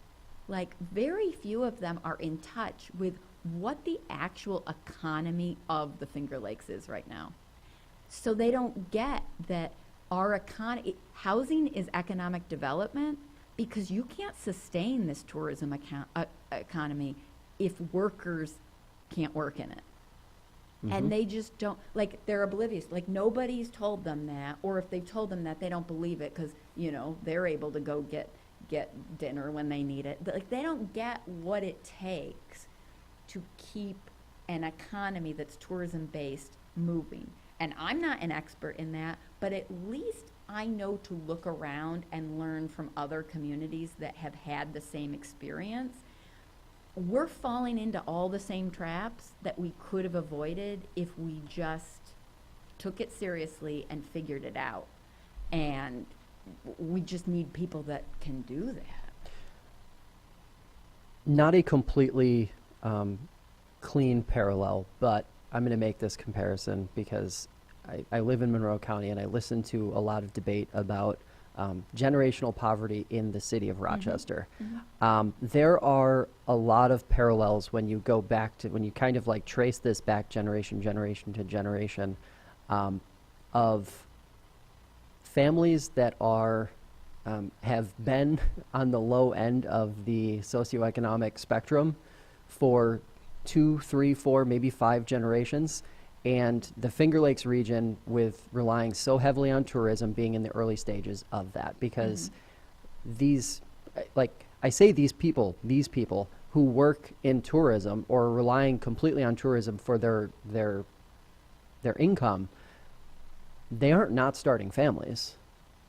like very few of them are in touch with what the actual economy of the Finger Lakes is right now. So they don't get that our economy, housing is economic development, because you can't sustain this tourism economy if workers can't work in it. And they just don't, like, they're oblivious. Like, nobody's told them that, or if they've told them that, they don't believe it because, you know, they're able to go get dinner when they need it. But, like, they don't get what it takes to keep an economy that's tourism-based moving. And I'm not an expert in that, but at least I know to look around and learn from other communities that have had the same experience. We're falling into all the same traps that we could have avoided if we just took it seriously and figured it out. And we just need people that can do that. Not a completely clean parallel, but I'm going to make this comparison because I live in Monroe County and I listen to a lot of debate about generational poverty in the city of Rochester. There are a lot of parallels when you go back to, when you kind of like trace this back generation to generation, of families that are, have been on the low end of the socioeconomic spectrum for 2, 3, 4, maybe 5 generations. And the Finger Lakes region, with relying so heavily on tourism, being in the early stages of that, because these, like I say, these people who work in tourism or are relying completely on tourism for their income, they aren't not starting families.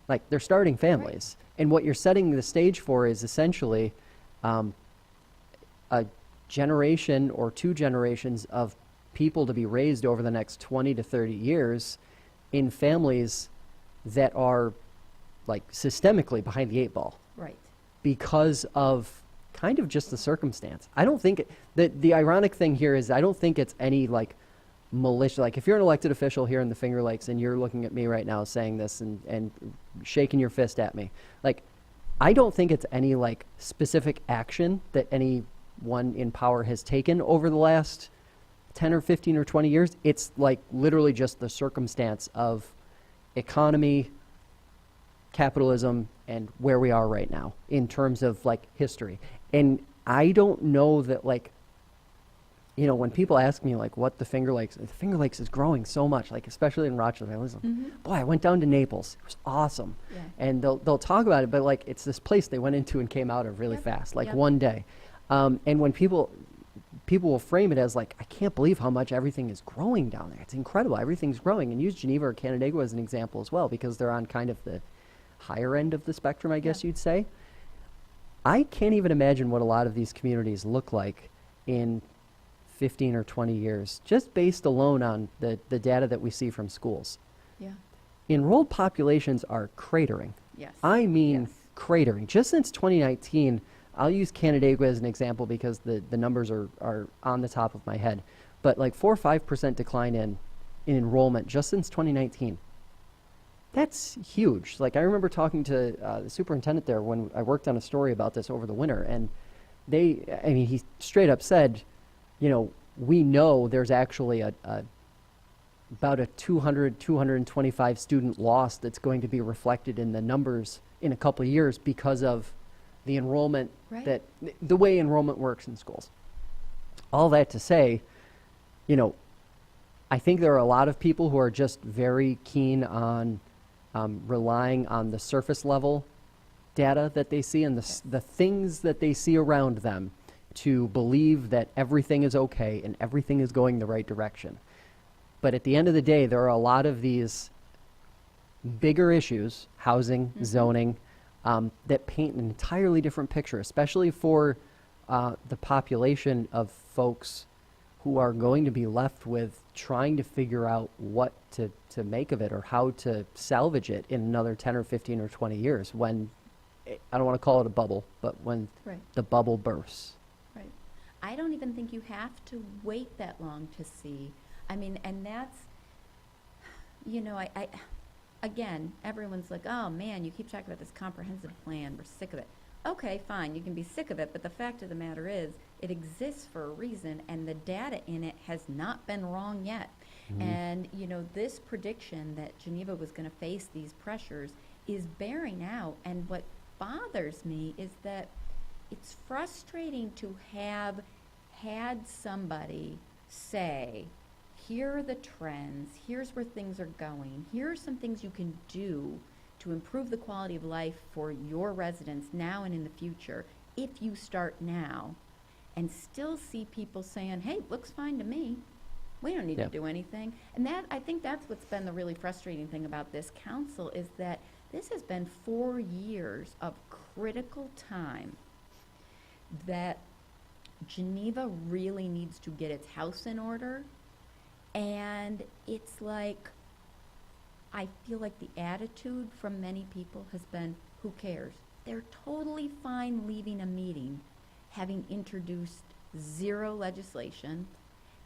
Like, they're starting families. Right. And what you're setting the stage for is essentially a generation or 2 generations of people to be raised over the next 20 to 30 years in families that are like systemically behind the 8 ball. Right. Because of kind of just the circumstance. I don't think the ironic thing here is I don't think it's any like malicious, like if you're an elected official here in the Finger Lakes and you're looking at me right now saying this and shaking your fist at me, like I don't think it's any like specific action that anyone in power has taken over the last 10 or 15 or 20 years. It's like literally just the circumstance of economy, capitalism, and where we are right now in terms of like history. And I don't know that, like, you know, when people ask me like what the Finger Lakes is growing so much, like especially in Rochester. I listen, boy, I went down to Naples. It was awesome. Yeah. And they'll talk about it, but like it's this place they went into and came out of really fast, like one day. And when people will frame it as like, I can't believe how much everything is growing down there. It's incredible. Everything's growing. And use Geneva or Canandaigua as an example as well, because they're on kind of the higher end of the spectrum, I guess you'd say. I can't even imagine what a lot of these communities look like in 15 or 20 years, just based alone on the data that we see from schools. Yeah. Enrolled populations are cratering. Yes. I mean, cratering. Just since 2019, I'll use Canandaigua as an example because the numbers are on the top of my head. But like 4 or 5% decline in enrollment just since 2019. That's huge. Like I remember talking to the superintendent there when I worked on a story about this over the winter, and he straight up said, you know, we know there's actually about a 225 student loss that's going to be reflected in the numbers in a couple of years because of the enrollment, that the way enrollment works in schools. All that to say, you know, I think there are a lot of people who are just very keen on relying on the surface level data that they see and the things that they see around them to believe that everything is okay and everything is going the right direction. But at the end of the day, there are a lot of these bigger issues, housing, zoning, that paint an entirely different picture, especially for the population of folks who are going to be left with trying to figure out what to make of it or how to salvage it in another 10 or 15 or 20 years when, I don't want to call it a bubble, but when the bubble bursts. Right. I don't even think you have to wait that long to see. I mean, and that's, you know, I again, everyone's like, oh man, you keep talking about this comprehensive plan, we're sick of it. okay, fine, you can be sick of it, but the fact of the matter is, it exists for a reason, and the data in it has not been wrong yet. And, this prediction that Geneva was going to face these pressures is bearing out, and what bothers me is that it's frustrating to have had somebody say, here are the trends, here's where things are going, here are some things you can do to improve the quality of life for your residents now and in the future if you start now, and still see people saying, hey, looks fine to me. We don't need to do anything. And I think that's what's been the really frustrating thing about this council, is that this has been 4 years of critical time that Geneva really needs to get its house in order. And it's like, I feel like the attitude from many people has been, who cares? They're totally fine leaving a meeting having introduced 0 legislation,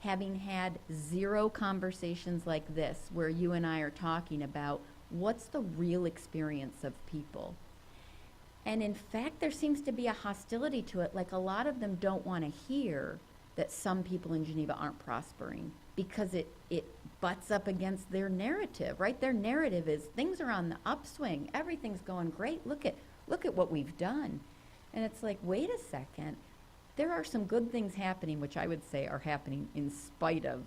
having had 0 conversations like this where you and I are talking about what's the real experience of people. And in fact, there seems to be a hostility to it. Like, a lot of them don't want to hear that some people in Geneva aren't prospering because it butts up against their narrative, right? Their narrative is things are on the upswing. Everything's going great. Look at what we've done. And it's like, wait a second. There are some good things happening, which I would say are happening in spite of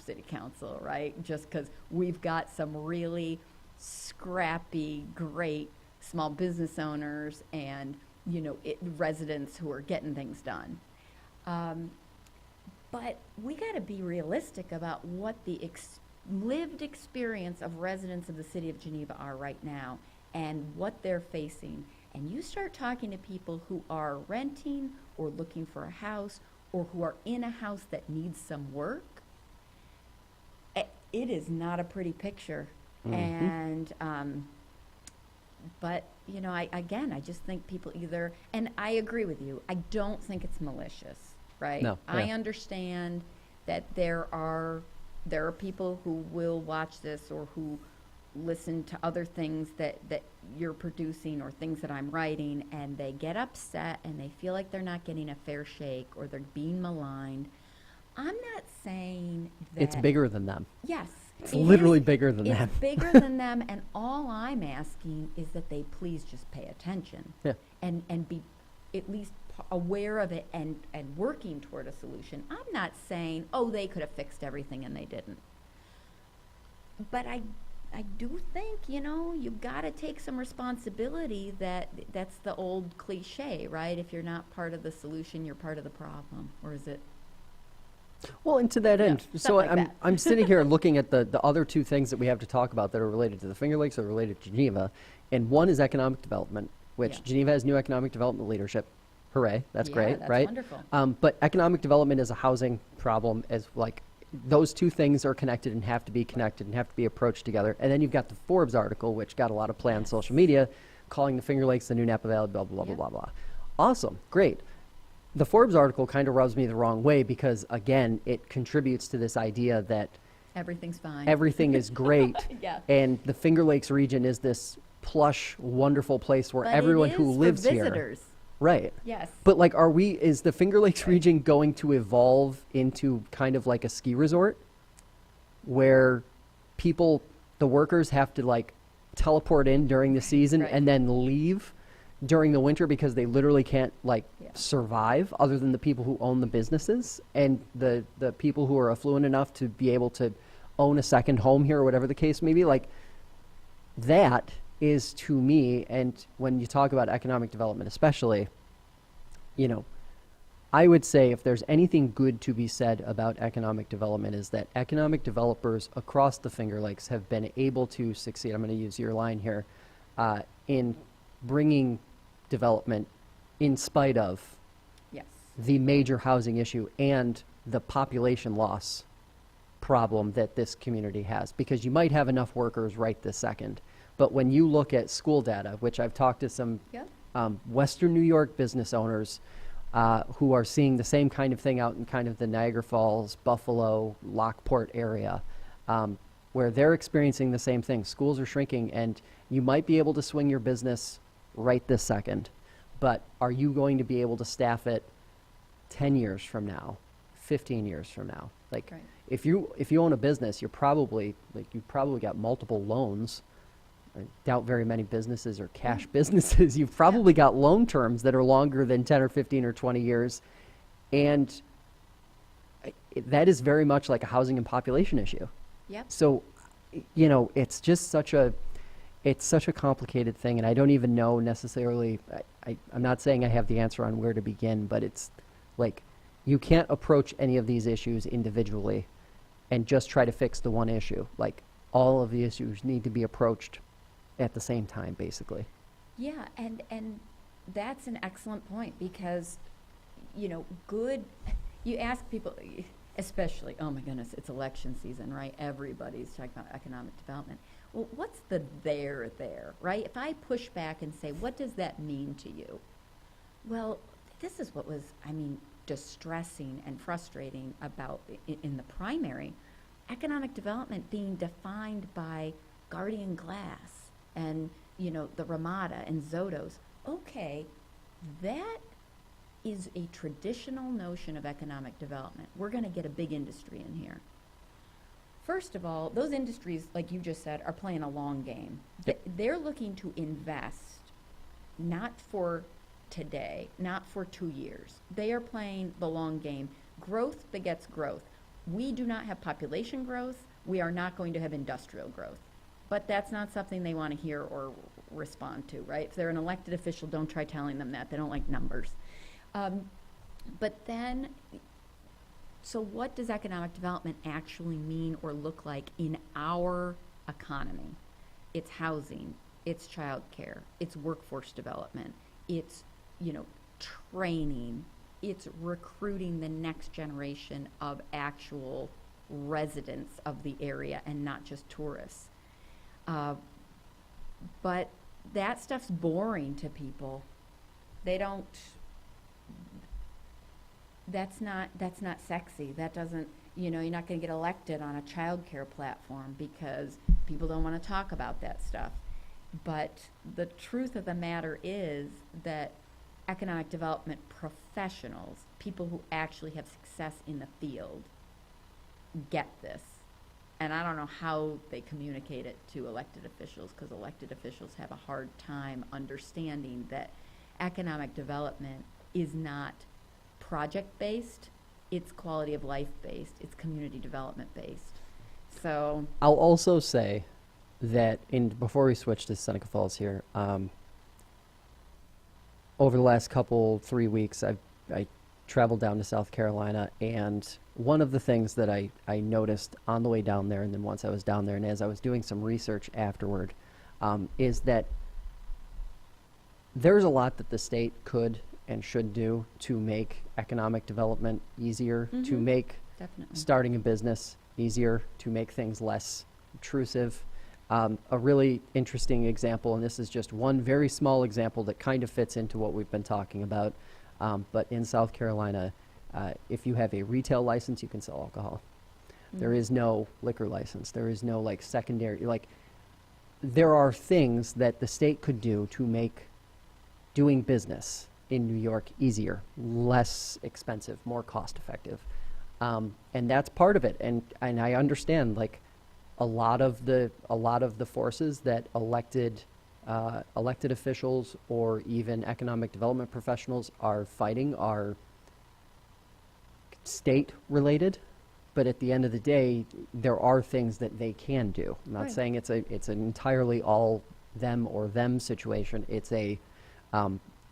city council, right? Just because we've got some really scrappy, great small business owners and, residents who are getting things done. But we got to be realistic about what the lived experience of residents of the city of Geneva are right now and what they're facing. And you start talking to people who are renting or looking for a house or who are in a house that needs some work, it is not a pretty picture. And, but, I just think people either, and I agree with you, I don't think it's malicious, right? No. I understand that there are people who will watch this or who listen to other things that you're producing or things that I'm writing, and they get upset and they feel like they're not getting a fair shake or they're being maligned. I'm not saying that... It's bigger than them. Yes. It's literally bigger than them. It's bigger than them, and all I'm asking is that they please just pay attention and be at least aware of it and working toward a solution. I'm not saying, they could have fixed everything and they didn't. But I do think, you've got to take some responsibility. That's the old cliche, right? If you're not part of the solution, you're part of the problem. Or is it? Well, and to that end, so like I'm sitting here looking at the other 2 things that we have to talk about that are related to the Finger Lakes, are related to Geneva. And one is economic development, which Geneva has new economic development leadership. Hooray, that's great, that's right? Wonderful. But economic development is a housing problem, as like those 2 things are connected and have to be connected and have to be approached together. And then you've got the Forbes article, which got a lot of play on social media, calling the Finger Lakes the new Napa Valley, blah, blah, blah, blah, blah, blah. Awesome, great. The Forbes article kind of rubs me the wrong way because, again, it contributes to this idea that everything's fine. Everything is great. Yeah. And the Finger Lakes region is this plush, wonderful place where But everyone it is who lives for here. visitors. Right. Yes. But like, is the Finger Lakes region going to evolve into kind of like a ski resort where the workers have to like teleport in during the season and then leave during the winter because they literally can't survive other than the people who own the businesses and the people who are affluent enough to be able to own a second home here or whatever the case may be? Like, that is, to me, and when you talk about economic development especially, I would say if there's anything good to be said about economic development is that economic developers across the Finger Lakes have been able to succeed, I'm going to use your line here, in bringing development in spite of the major housing issue and the population loss problem that this community has. Because you might have enough workers right this second, but when you look at school data, which I've talked to some Western New York business owners who are seeing the same kind of thing out in kind of the Niagara Falls, Buffalo, Lockport area, where they're experiencing the same thing. Schools are shrinking, and you might be able to swing your business right this second. but are you going to be able to staff it 10 years from now, 15 years from now? Like, Right. if you own a business, you've probably got multiple loans. I doubt very many businesses are cash businesses. You've probably got loan terms that are longer than 10 or 15 or 20 years. And that is very much like a housing and population issue. Yep. So, it's just such a complicated thing, and I don't even know necessarily, I'm not saying I have the answer on where to begin, but it's like, you can't approach any of these issues individually and just try to fix the one issue. Like, all of the issues need to be approached at the same time, basically. Yeah, and that's an excellent point, because, you ask people, especially, oh my goodness, it's election season, right? Everybody's talking about economic development. Well, what's the there, right? If I push back and say, what does that mean to you? Well, this is what was, distressing and frustrating about in the primary, economic development being defined by Guardian Glass and, the Ramada and Zotos. Okay, that is a traditional notion of economic development. We're going to get a big industry in here. First of all, those industries, like you just said, are playing a long game. Yep. They're looking to invest, not for today, not for 2 years. They are playing the long game. Growth begets growth. We do not have population growth. We are not going to have industrial growth. But that's not something they want to hear or respond to, right? If they're an elected official, don't try telling them that. They don't like numbers. But then, so what does economic development actually mean or look like in our economy? It's housing, it's childcare, it's workforce development, it's, training, it's recruiting the next generation of actual residents of the area and not just tourists. But that stuff's boring to people. They don't, that's not sexy. That doesn't, you're not going to get elected on a child care platform because people don't want to talk about that stuff. But the truth of the matter is that economic development professionals, people who actually have success in the field, get this. And I don't know how they communicate it to elected officials, because elected officials have a hard time understanding that economic development is not project-based, it's quality of life-based, it's community development-based. So I'll also say that before we switch to Seneca Falls here, over the last 3 weeks, I traveled down to South Carolina, and one of the things that I noticed on the way down there, and then once I was down there, and as I was doing some research afterward, is that there's a lot that the state could and should do to make economic development easier, to make definitely starting a business easier, to make things less intrusive. A really interesting example, and this is just one very small example that kind of fits into what we've been talking about, but in South Carolina, if you have a retail license, you can sell alcohol. There is no liquor license. There is no secondary, there are things that the state could do to make doing business in New York easier, less expensive, more cost effective. And that's part of it. And I understand a lot of the forces that elected officials or even economic development professionals are fighting are state related, but at the end of the day, there are things that they can do. I'm not Right. saying it's an entirely all them or them situation. It's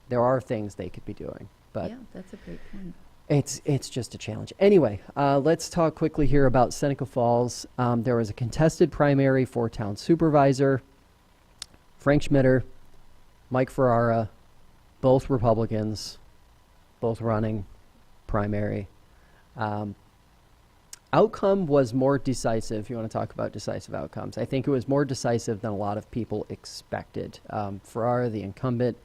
there are things they could be doing, but yeah, that's a great point. it's just a challenge. Anyway, let's talk quickly here about Seneca Falls. There was a contested primary for town supervisor. Frank Schmitter, Mike Ferrara, both Republicans, both running primary. Outcome was more decisive. If you want to talk about decisive outcomes, I think it was more decisive than a lot of people expected. Ferrara, the incumbent,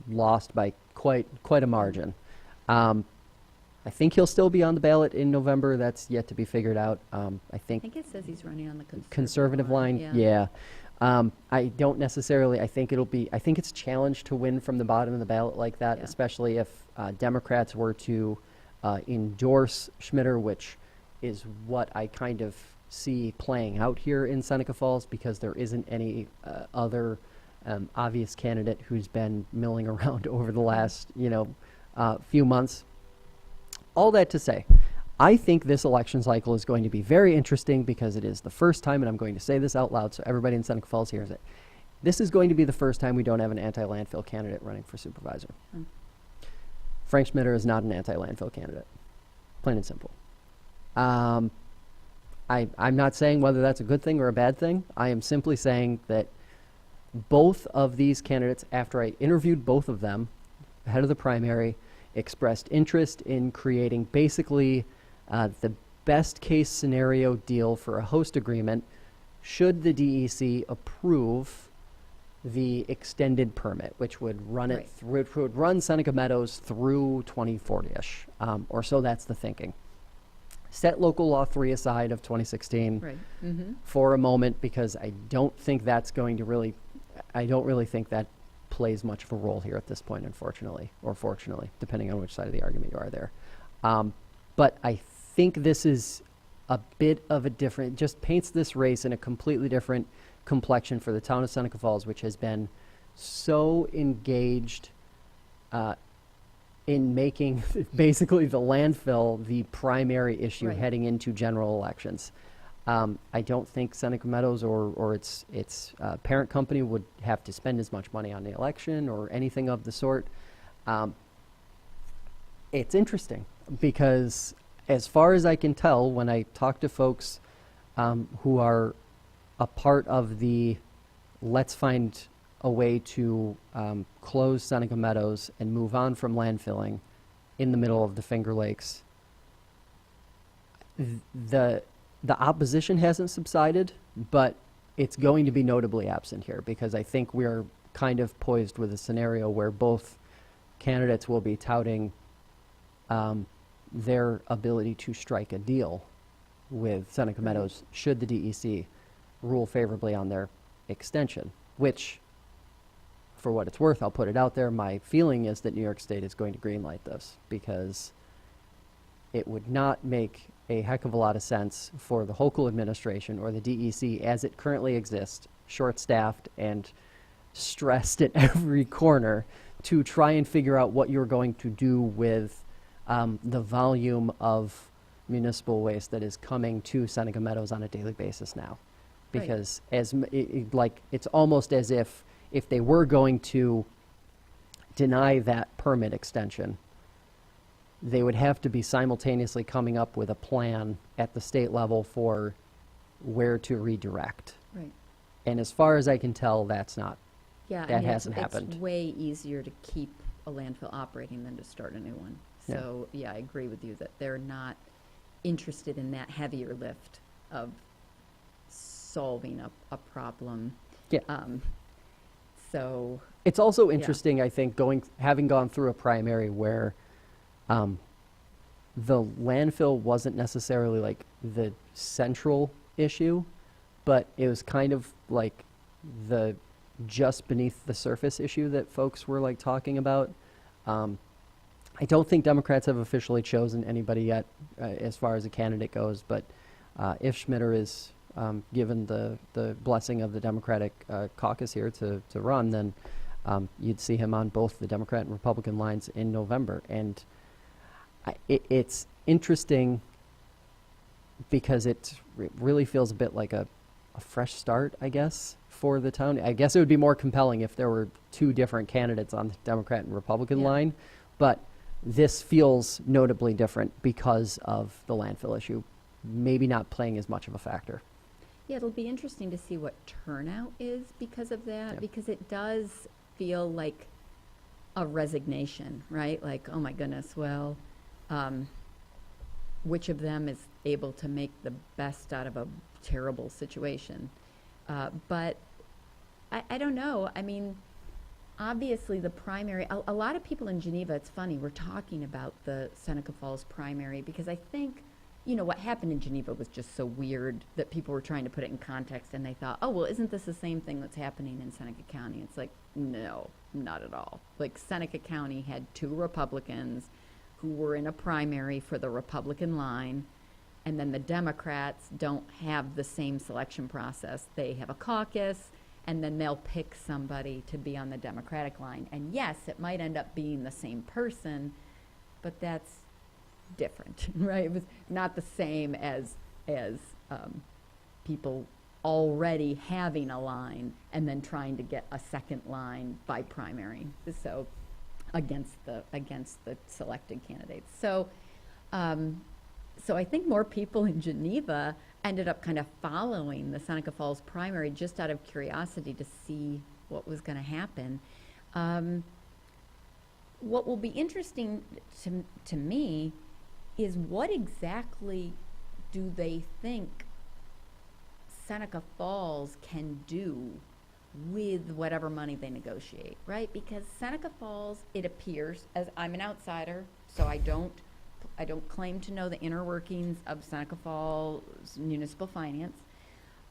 lost by quite a margin. I think he'll still be on the ballot in November. That's yet to be figured out. I I think think it says he's running on the conservative line. Yeah. Yeah. I don't necessarily, I think it's challenged to win from the bottom of the ballot like that, Yeah. especially if Democrats were to endorse Schmitter, which is what I kind of see playing out here in Seneca Falls, because there isn't any other obvious candidate who's been milling around over the last, few months. All that to say, I think this election cycle is going to be very interesting because it is the first time, and I'm going to say this out loud so everybody in Seneca Falls hears it. This is going to be the first time we don't have an anti-landfill candidate running for supervisor. Frank Schmitter is not an anti-landfill candidate, plain and simple. I'm not saying whether that's a good thing or a bad thing. I am simply saying that both of these candidates, after I interviewed both of them ahead of the primary, expressed interest in creating basically the best case scenario deal for a host agreement should the DEC approve the extended permit, which would run Right. which would run Seneca Meadows through 2040-ish, or so that's the thinking. Set local law 3 aside of 2016 Right. for a moment, because I don't think that's going to really, I don't really think that plays much of a role here at this point, unfortunately, or fortunately, depending on which side of the argument you are there. But I think this is a bit of a different, just paints this race in a completely different complexion for the town of Seneca Falls, which has been so engaged in making basically the landfill the primary issue Right. heading into general elections. I don't think Seneca Meadows or its parent company would have to spend as much money on the election or anything of the sort. It's interesting because, as far as I can tell, when I talk to folks who are a part of the let's find a way to close Seneca Meadows and move on from landfilling in the middle of the Finger Lakes, the opposition hasn't subsided, but it's going to be notably absent here, because I think we're kind of poised with a scenario where both candidates will be touting their ability to strike a deal with Seneca Meadows should the DEC rule favorably on their extension, which, for what it's worth, I'll put it out there, my feeling is that New York State is going to greenlight this, because it would not make a heck of a lot of sense for the Hochul administration or the DEC as it currently exists, short-staffed and stressed at every corner, to try and figure out what you're going to do with the volume of municipal waste that is coming to Seneca Meadows on a daily basis now. Right. Because it's almost as if they were going to deny that permit extension, they would have to be simultaneously coming up with a plan at the state level for where to redirect. Right. And as far as I can tell, that's not. Yeah, That hasn't it's happened. way easier to keep a landfill operating than to start a new one. Yeah. So, yeah, I agree with you that they're not interested in that heavier lift of solving a problem. Yeah. So, It's also interesting, I think, having gone through a primary where the landfill wasn't necessarily like the central issue, but it was kind of like the just beneath the surface issue that folks were like talking about. I don't think Democrats have officially chosen anybody yet as far as a candidate goes, but if Schmitter is given the blessing of the Democratic caucus here to run, then you'd see him on both the Democrat and Republican lines in November. And it's interesting because it really feels a bit like a fresh start, I guess, for the town. I guess it would be more compelling if there were two different candidates on the Democrat and Republican line, but this feels notably different because of the landfill issue, maybe not playing as much of a factor. yeah, it'll be interesting to see what turnout is because of that, Yeah. because it does feel like a resignation, right? Like, oh my goodness, well, which of them is able to make the best out of a terrible situation? But I don't know. I mean, obviously the primary, a lot of people in Geneva, it's funny, we're talking about the Seneca Falls primary because I think, what happened in Geneva was just so weird that people were trying to put it in context, and they thought, oh, well, isn't this the same thing that's happening in Seneca County? It's like, no, not at all. Like, Seneca County had 2 Republicans who were in a primary for the Republican line, and then the Democrats don't have the same selection process. They have a caucus, and then they'll pick somebody to be on the Democratic line. And yes, it might end up being the same person, but that's different, right? It was not the same as people already having a line and then trying to get a second line by primary, so against the selected candidates. So I think more people in Geneva ended up kind of following the Seneca Falls primary just out of curiosity to see what was going to happen. What will be interesting to me is what exactly do they think Seneca Falls can do with whatever money they negotiate, right? Because Seneca Falls, it appears, as I'm an outsider, so I don't claim to know the inner workings of Seneca Falls municipal finance.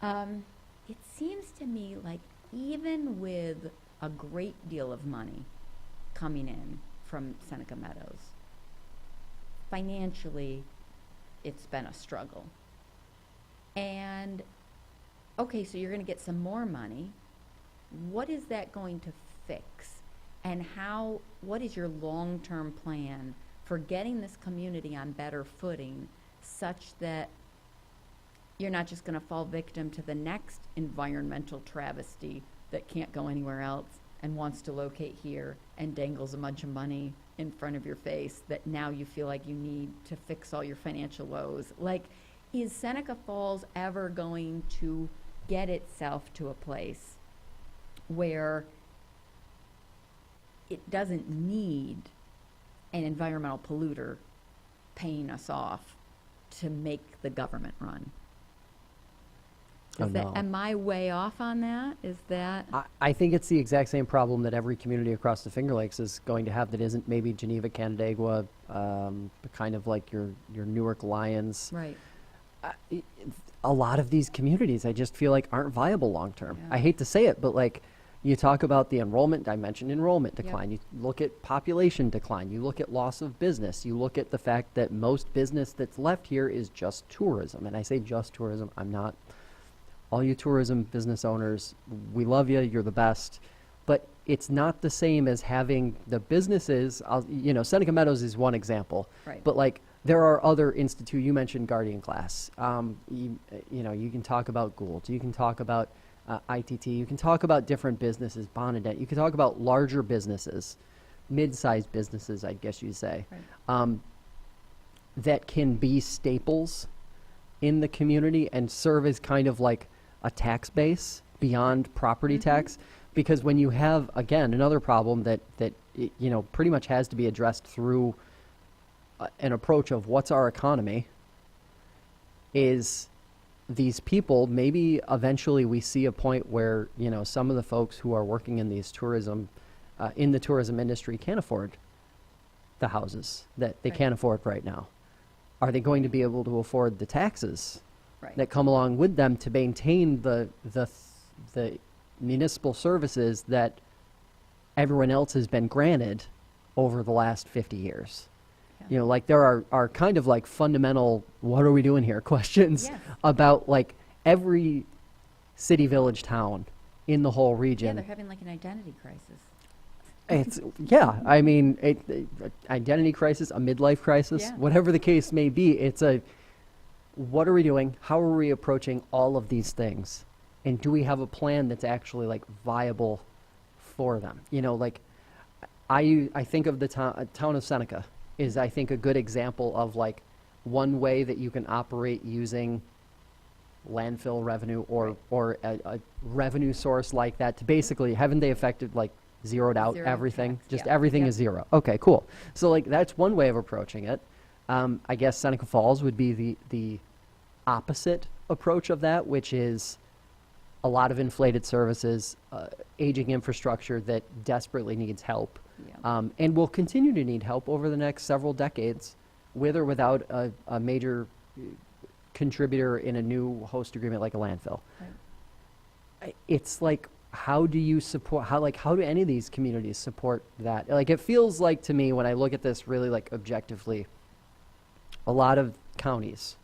It seems to me like even with a great deal of money coming in from Seneca Meadows, financially, it's been a struggle. And, okay, so you're going to get some more money. What is that going to fix? And what is your long-term plan for getting this community on better footing such that you're not just going to fall victim to the next environmental travesty that can't go anywhere else and wants to locate here and dangles a bunch of money in front of your face that now you feel like you need to fix all your financial woes? Like, is Seneca Falls ever going to get itself to a place where it doesn't need an environmental polluter paying us off to make the government run? Am I way off on that? Is that? I think it's the exact same problem that every community across the Finger Lakes is going to have that isn't maybe Geneva, Canandaigua, kind of like your Newark Lions. Right. A lot of these communities I just feel like aren't viable long term. Yeah. I hate to say it, but like you talk about the enrollment, I mentioned enrollment decline. Yep. You look at population decline. You look at loss of business. You look at the fact that most business that's left here is just tourism. And I say just tourism. I'm not. All you tourism business owners, we love you. You're the best. But it's not the same as having the businesses. Seneca Meadows is one example. Right. But like there are other institutes. You mentioned Guardian Class. You can talk about Gould. You can talk about ITT. You can talk about different businesses, Bonnedet. You can talk about larger businesses, mid-sized businesses, I guess you'd say, Right. that can be staples in the community and serve as kind of like a tax base beyond property tax. Because when you have, again, another problem that pretty much has to be addressed through an approach of what's our economy, is these people, maybe eventually we see a point where, some of the folks who are working in these tourism, in the tourism industry can't afford the houses that they Right. can't afford right now. Are they going to be able to afford the taxes Right. that come along with them to maintain the municipal services that everyone else has been granted over the last 50 years? Yeah. Like there are kind of like fundamental, what are we doing here questions Yes. about like every city, village, town in the whole Yeah, region. they're having like an identity crisis. It's identity crisis, a midlife crisis, Yeah. whatever the case may be. It's what are we doing? How are we approaching all of these things? And do we have a plan that's actually like viable for them? Like I think of the town of Seneca is, I think, a good example of like one way that you can operate using landfill revenue or a revenue source like that to basically, haven't they affected like zeroed out Zero everything? tax, Just yeah. everything Yep. is zero. Okay, cool. So like that's one way of approaching it. I guess Seneca Falls would be the opposite approach of that, which is a lot of inflated services, aging infrastructure that desperately needs help, Yeah. and will continue to need help over the next several decades, with or without a major contributor in a new host agreement like a landfill. Right. It's like, how do you support, how do any of these communities support that? Like, it feels like to me when I look at this really like objectively, a lot of counties,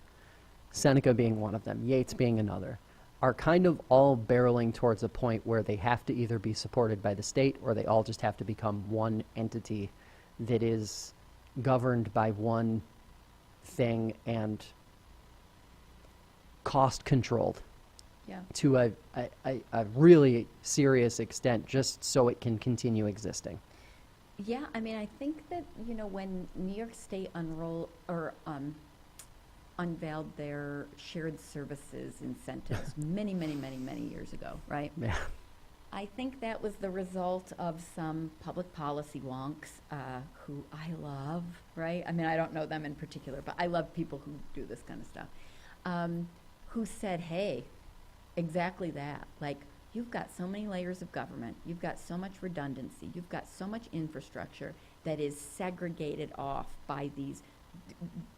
Seneca being one of them, Yates being another, are kind of all barreling towards a point where they have to either be supported by the state or they all just have to become one entity that is governed by one thing and cost controlled Yeah. to a really serious extent just so it can continue existing. Yeah, I mean, I think that, when New York State unveiled their shared services incentives many, many, many, many years ago, right? Yeah. I think that was the result of some public policy wonks who I love, right? I mean, I don't know them in particular, but I love people who do this kind of stuff, who said, hey, exactly that. Like, you've got so many layers of government, you've got so much redundancy, you've got so much infrastructure that is segregated off by these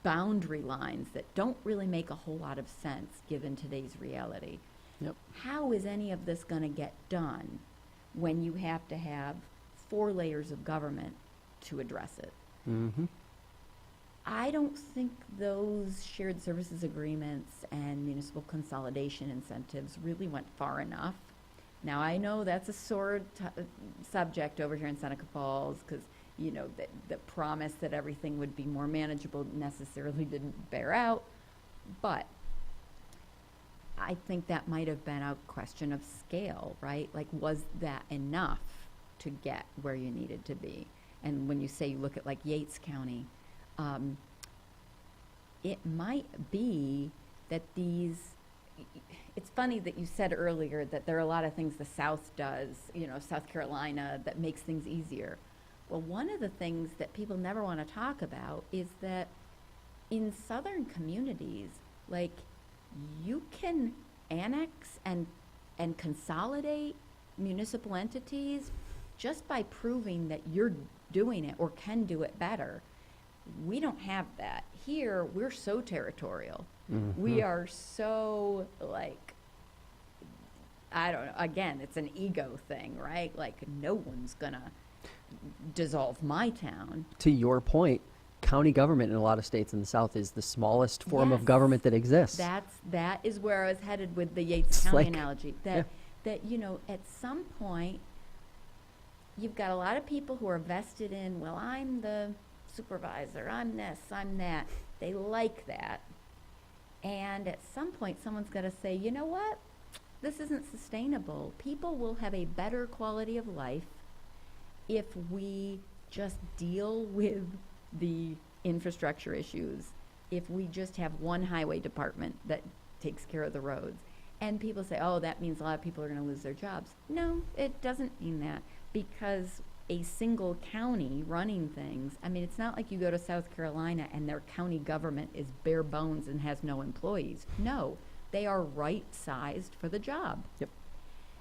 boundary lines that don't really make a whole lot of sense given today's reality. Yep. How is any of this going to get done when you have to have 4 layers of government to address it? Mm-hmm. I don't think those shared services agreements and municipal consolidation incentives really went far enough. Now, I know that's a sore subject over here in Seneca Falls because, the promise that everything would be more manageable necessarily didn't bear out. But I think that might have been a question of scale, right? Like, was that enough to get where you needed to be? And when you say you look at like Yates County, it might be that it's funny that you said earlier that there are a lot of things the South does, South Carolina, that makes things easier. Well, one of the things that people never want to talk about is that in Southern communities, like, you can annex and consolidate municipal entities just by proving that you're doing it or can do it better. We don't have that. Here, we're so territorial. Mm-hmm. We are so, like, I don't know, again, it's an ego thing, right? Like, no one's gonna dissolve my town. To your point, county government in a lot of states in the South is the smallest form of Yes. government that exists. That is where I was headed with the Yates It's County like- analogy. That at some point, you've got a lot of people who are vested in, well, I'm the supervisor, I'm this, I'm that. They like that. And at some point, someone's got to say, you know what? This isn't sustainable. People will have a better quality of life if we just deal with the infrastructure issues, if we just have one highway department that takes care of the roads. And people say, oh, that means a lot of people are going to lose their jobs. No, it doesn't mean that, because a single county running things, I mean, it's not like you go to South Carolina and their county government is bare bones and has no employees. No, they are right-sized for the job. Yep,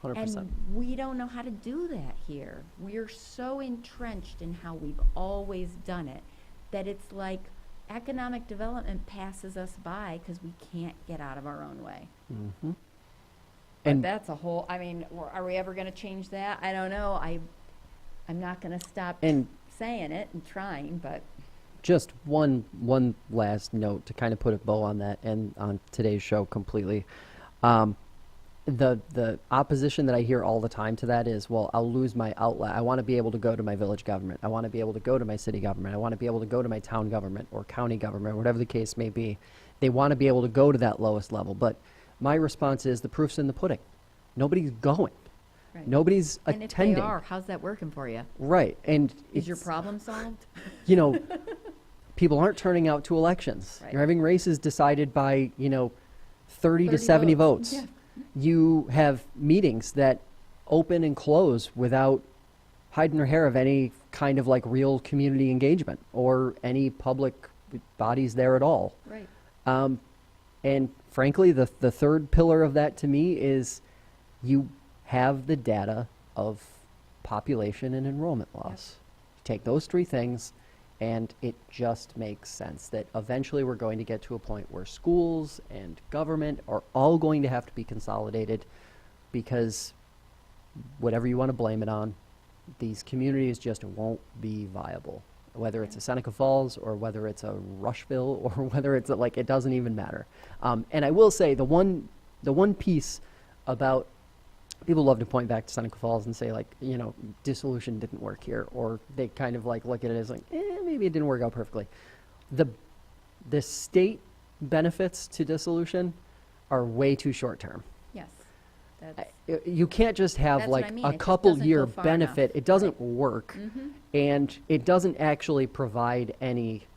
100%. And we don't know how to do that here. We're so entrenched in how we've always done it that it's like economic development passes us by because we can't get out of our own way. Mm-hmm. But And that's a whole, I mean, are we ever going to change that? I don't know. I'm not going to stop And- saying it and trying, but just one last note to kind of put a bow on that and on today's show completely. The opposition that I hear all the time to that is, well, I'll lose my outlet. I want to be able to go to my village government. I want to be able to go to my city government. I want to be able to go to my town government or county government, whatever the case may be. They want to be able to go to that lowest level. But my response is the proof's in the pudding. Nobody's going. right. Nobody's And if attending. they are, how's that working for you? Right. And Is your it's- problem solved? you know, people aren't turning out to elections. Right. You're having races decided by, 30 to 70 votes. Yeah. You have meetings that open and close without hiding or hair of any kind of like real community engagement or any public bodies there at all. Right. And frankly, the third pillar of that to me is you have the data of population and enrollment loss. You take those three things And it just makes sense that eventually we're going to get to a point where schools and government are all going to have to be consolidated, because whatever you want to blame it on, these communities just won't be viable. Whether it's a Seneca Falls or whether it's a Rushville or whether it's like, it doesn't even matter. And I will say the one piece about, people love to point back to Seneca Falls and say, like, you know, dissolution didn't work here, or they kind of like look at it as like, maybe it didn't work out perfectly. The state benefits to dissolution are way too short term. Yes. You can't just have That's like what I mean. a It just couple doesn't year go far benefit. enough. It doesn't Right. work, Mm-hmm. and it doesn't actually provide any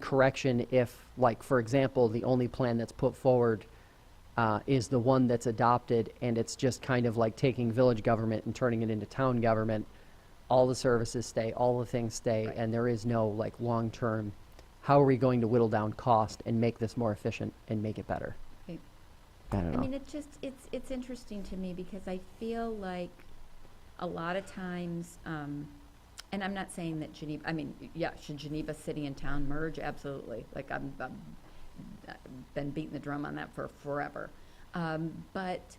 correction if, like, for example, the only plan that's put forward is the one that's adopted, and it's just kind of like taking village government and turning it into town government. All the services stay, all the things stay, Right. and there is no like long-term, how are we going to whittle down cost and make this more efficient and make it better? Right. I don't know. I mean, it's interesting to me because I feel like a lot of times, and I'm not saying that Geneva, I mean, yeah, should Geneva City and Town merge? Absolutely. Like, I've been beating the drum on that for forever. But,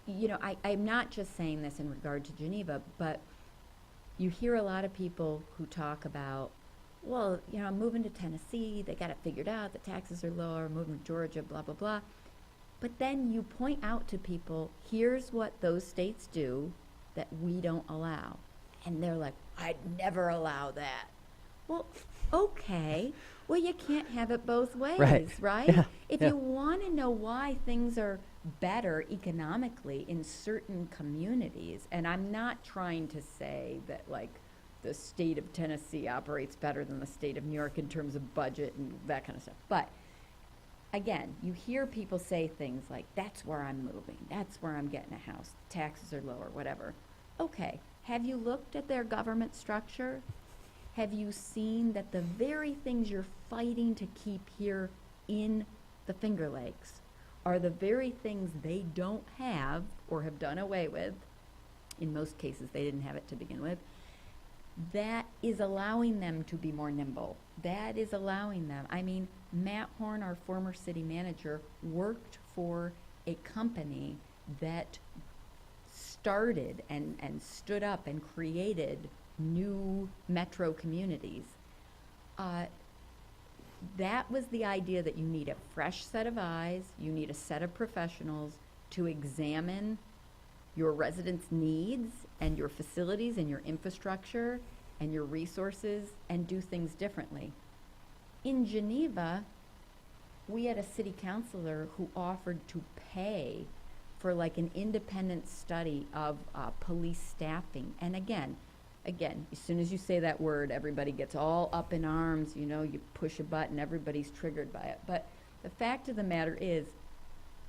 you know, I'm not just saying this in regard to Geneva, but you hear a lot of people who talk about, well, you know, I'm moving to Tennessee, they got it figured out, the taxes are lower, moving to Georgia, blah, blah, blah. But then you point out to people, here's what those states do that we don't allow. And they're like, I'd never allow that. Well, okay. Well, you can't have it both ways, right? Yeah. If Yeah. you want to know why things are better economically in certain communities, and I'm not trying to say that, like, the state of Tennessee operates better than the state of New York in terms of budget and that kind of stuff. But again, you hear people say things like, that's where I'm moving, that's where I'm getting a house, taxes are lower, whatever. Okay, have you looked at their government structure? Have you seen that the very things you're fighting to keep here in the Finger Lakes are the very things they don't have or have done away with? In most cases, they didn't have it to begin with. That is allowing them to be more nimble. That is allowing them. I mean, Matt Horn, our former city manager, worked for a company that started and stood up and created new metro communities. That was the idea, that you need a fresh set of eyes, you need a set of professionals to examine your residents' needs and your facilities and your infrastructure and your resources and do things differently. In Geneva, we had a city councilor who offered to pay for like an independent study of police staffing. And again, as soon as you say that word, everybody gets all up in arms, you know, you push a button, everybody's triggered by it. But the fact of the matter is,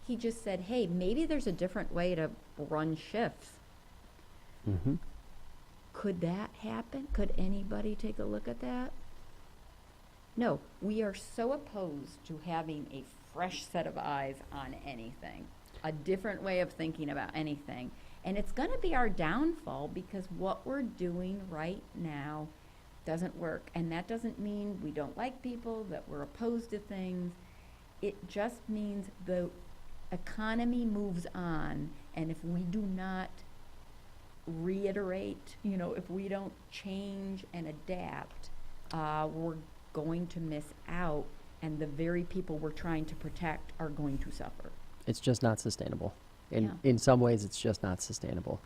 he just said, hey, maybe there's a different way to run shifts. Mm-hmm. Could that happen? Could anybody take a look at that? No, we are so opposed to having a fresh set of eyes on anything, a different way of thinking about anything. And it's going to be our downfall, because what we're doing right now doesn't work. And that doesn't mean we don't like people, that we're opposed to things. It just means the economy moves on, and if we do not reiterate, you know, if we don't change and adapt, we're going to miss out, and the very people we're trying to protect are going to suffer. It's just not sustainable. Yeah. In some ways, it's just not sustainable.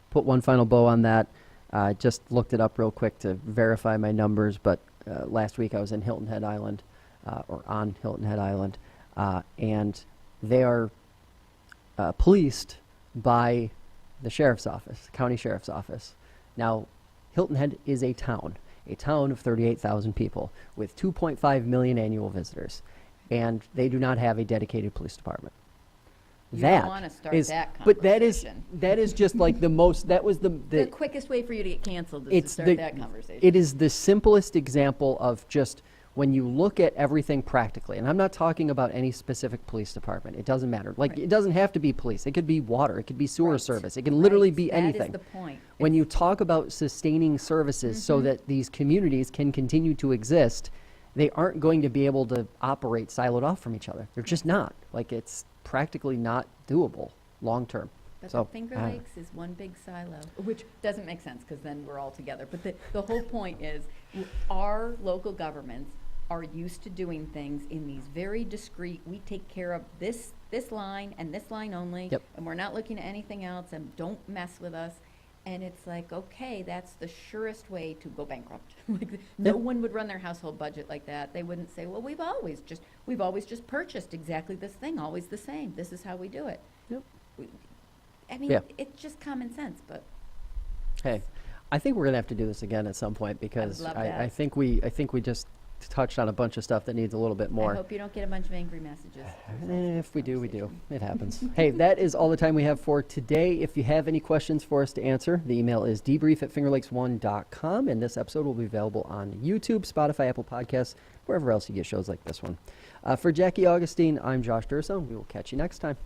Put one final bow on that. I just looked it up real quick to verify my numbers, but last week I was in Hilton Head Island, or on Hilton Head Island, and they are policed by the sheriff's office, county sheriff's office. Now, Hilton Head is a town of 38,000 people with 2.5 million annual visitors, and they do not have a dedicated police department. You don't want to start that but conversation. that is just like the most, that was The quickest way for you to get canceled is to start that conversation. It is the simplest example of just when you look at everything practically, and I'm not talking about any specific police department. It doesn't matter. Like, it doesn't have to be police. It could be water. It could be sewer service. It can literally be anything. That is the point. When you talk about sustaining services so that these communities can continue to exist, they aren't going to be able to operate siloed off from each other. They're just not. Like, it's practically not doable long term. But So, the Finger Lakes is one big silo, which doesn't make sense because then we're all together. But the whole point is our local governments are used to doing things in these very discrete, we take care of this line and this line only, Yep. and we're not looking at anything else, and don't mess with us. And it's like, okay, that's the surest way to go bankrupt. Like, no one would run their household budget like that. They wouldn't say, well, we've always just purchased exactly this thing, always the same. This is how we do it. Yep. I mean, Yeah. it's just common sense, but Hey, I think we're gonna have to do this again at some point because love I that. think we just touched on a bunch of stuff that needs a little bit more. I hope you don't get a bunch of angry messages. If we do, we do. It happens. Hey, that is all the time we have for today. If you have any questions for us to answer, the email is debrief@fingerlakes1.com, and this episode will be available on YouTube, Spotify, Apple Podcasts, wherever else you get shows like this one. For Jackie Augustine, I'm Josh Durso. We will catch you next time.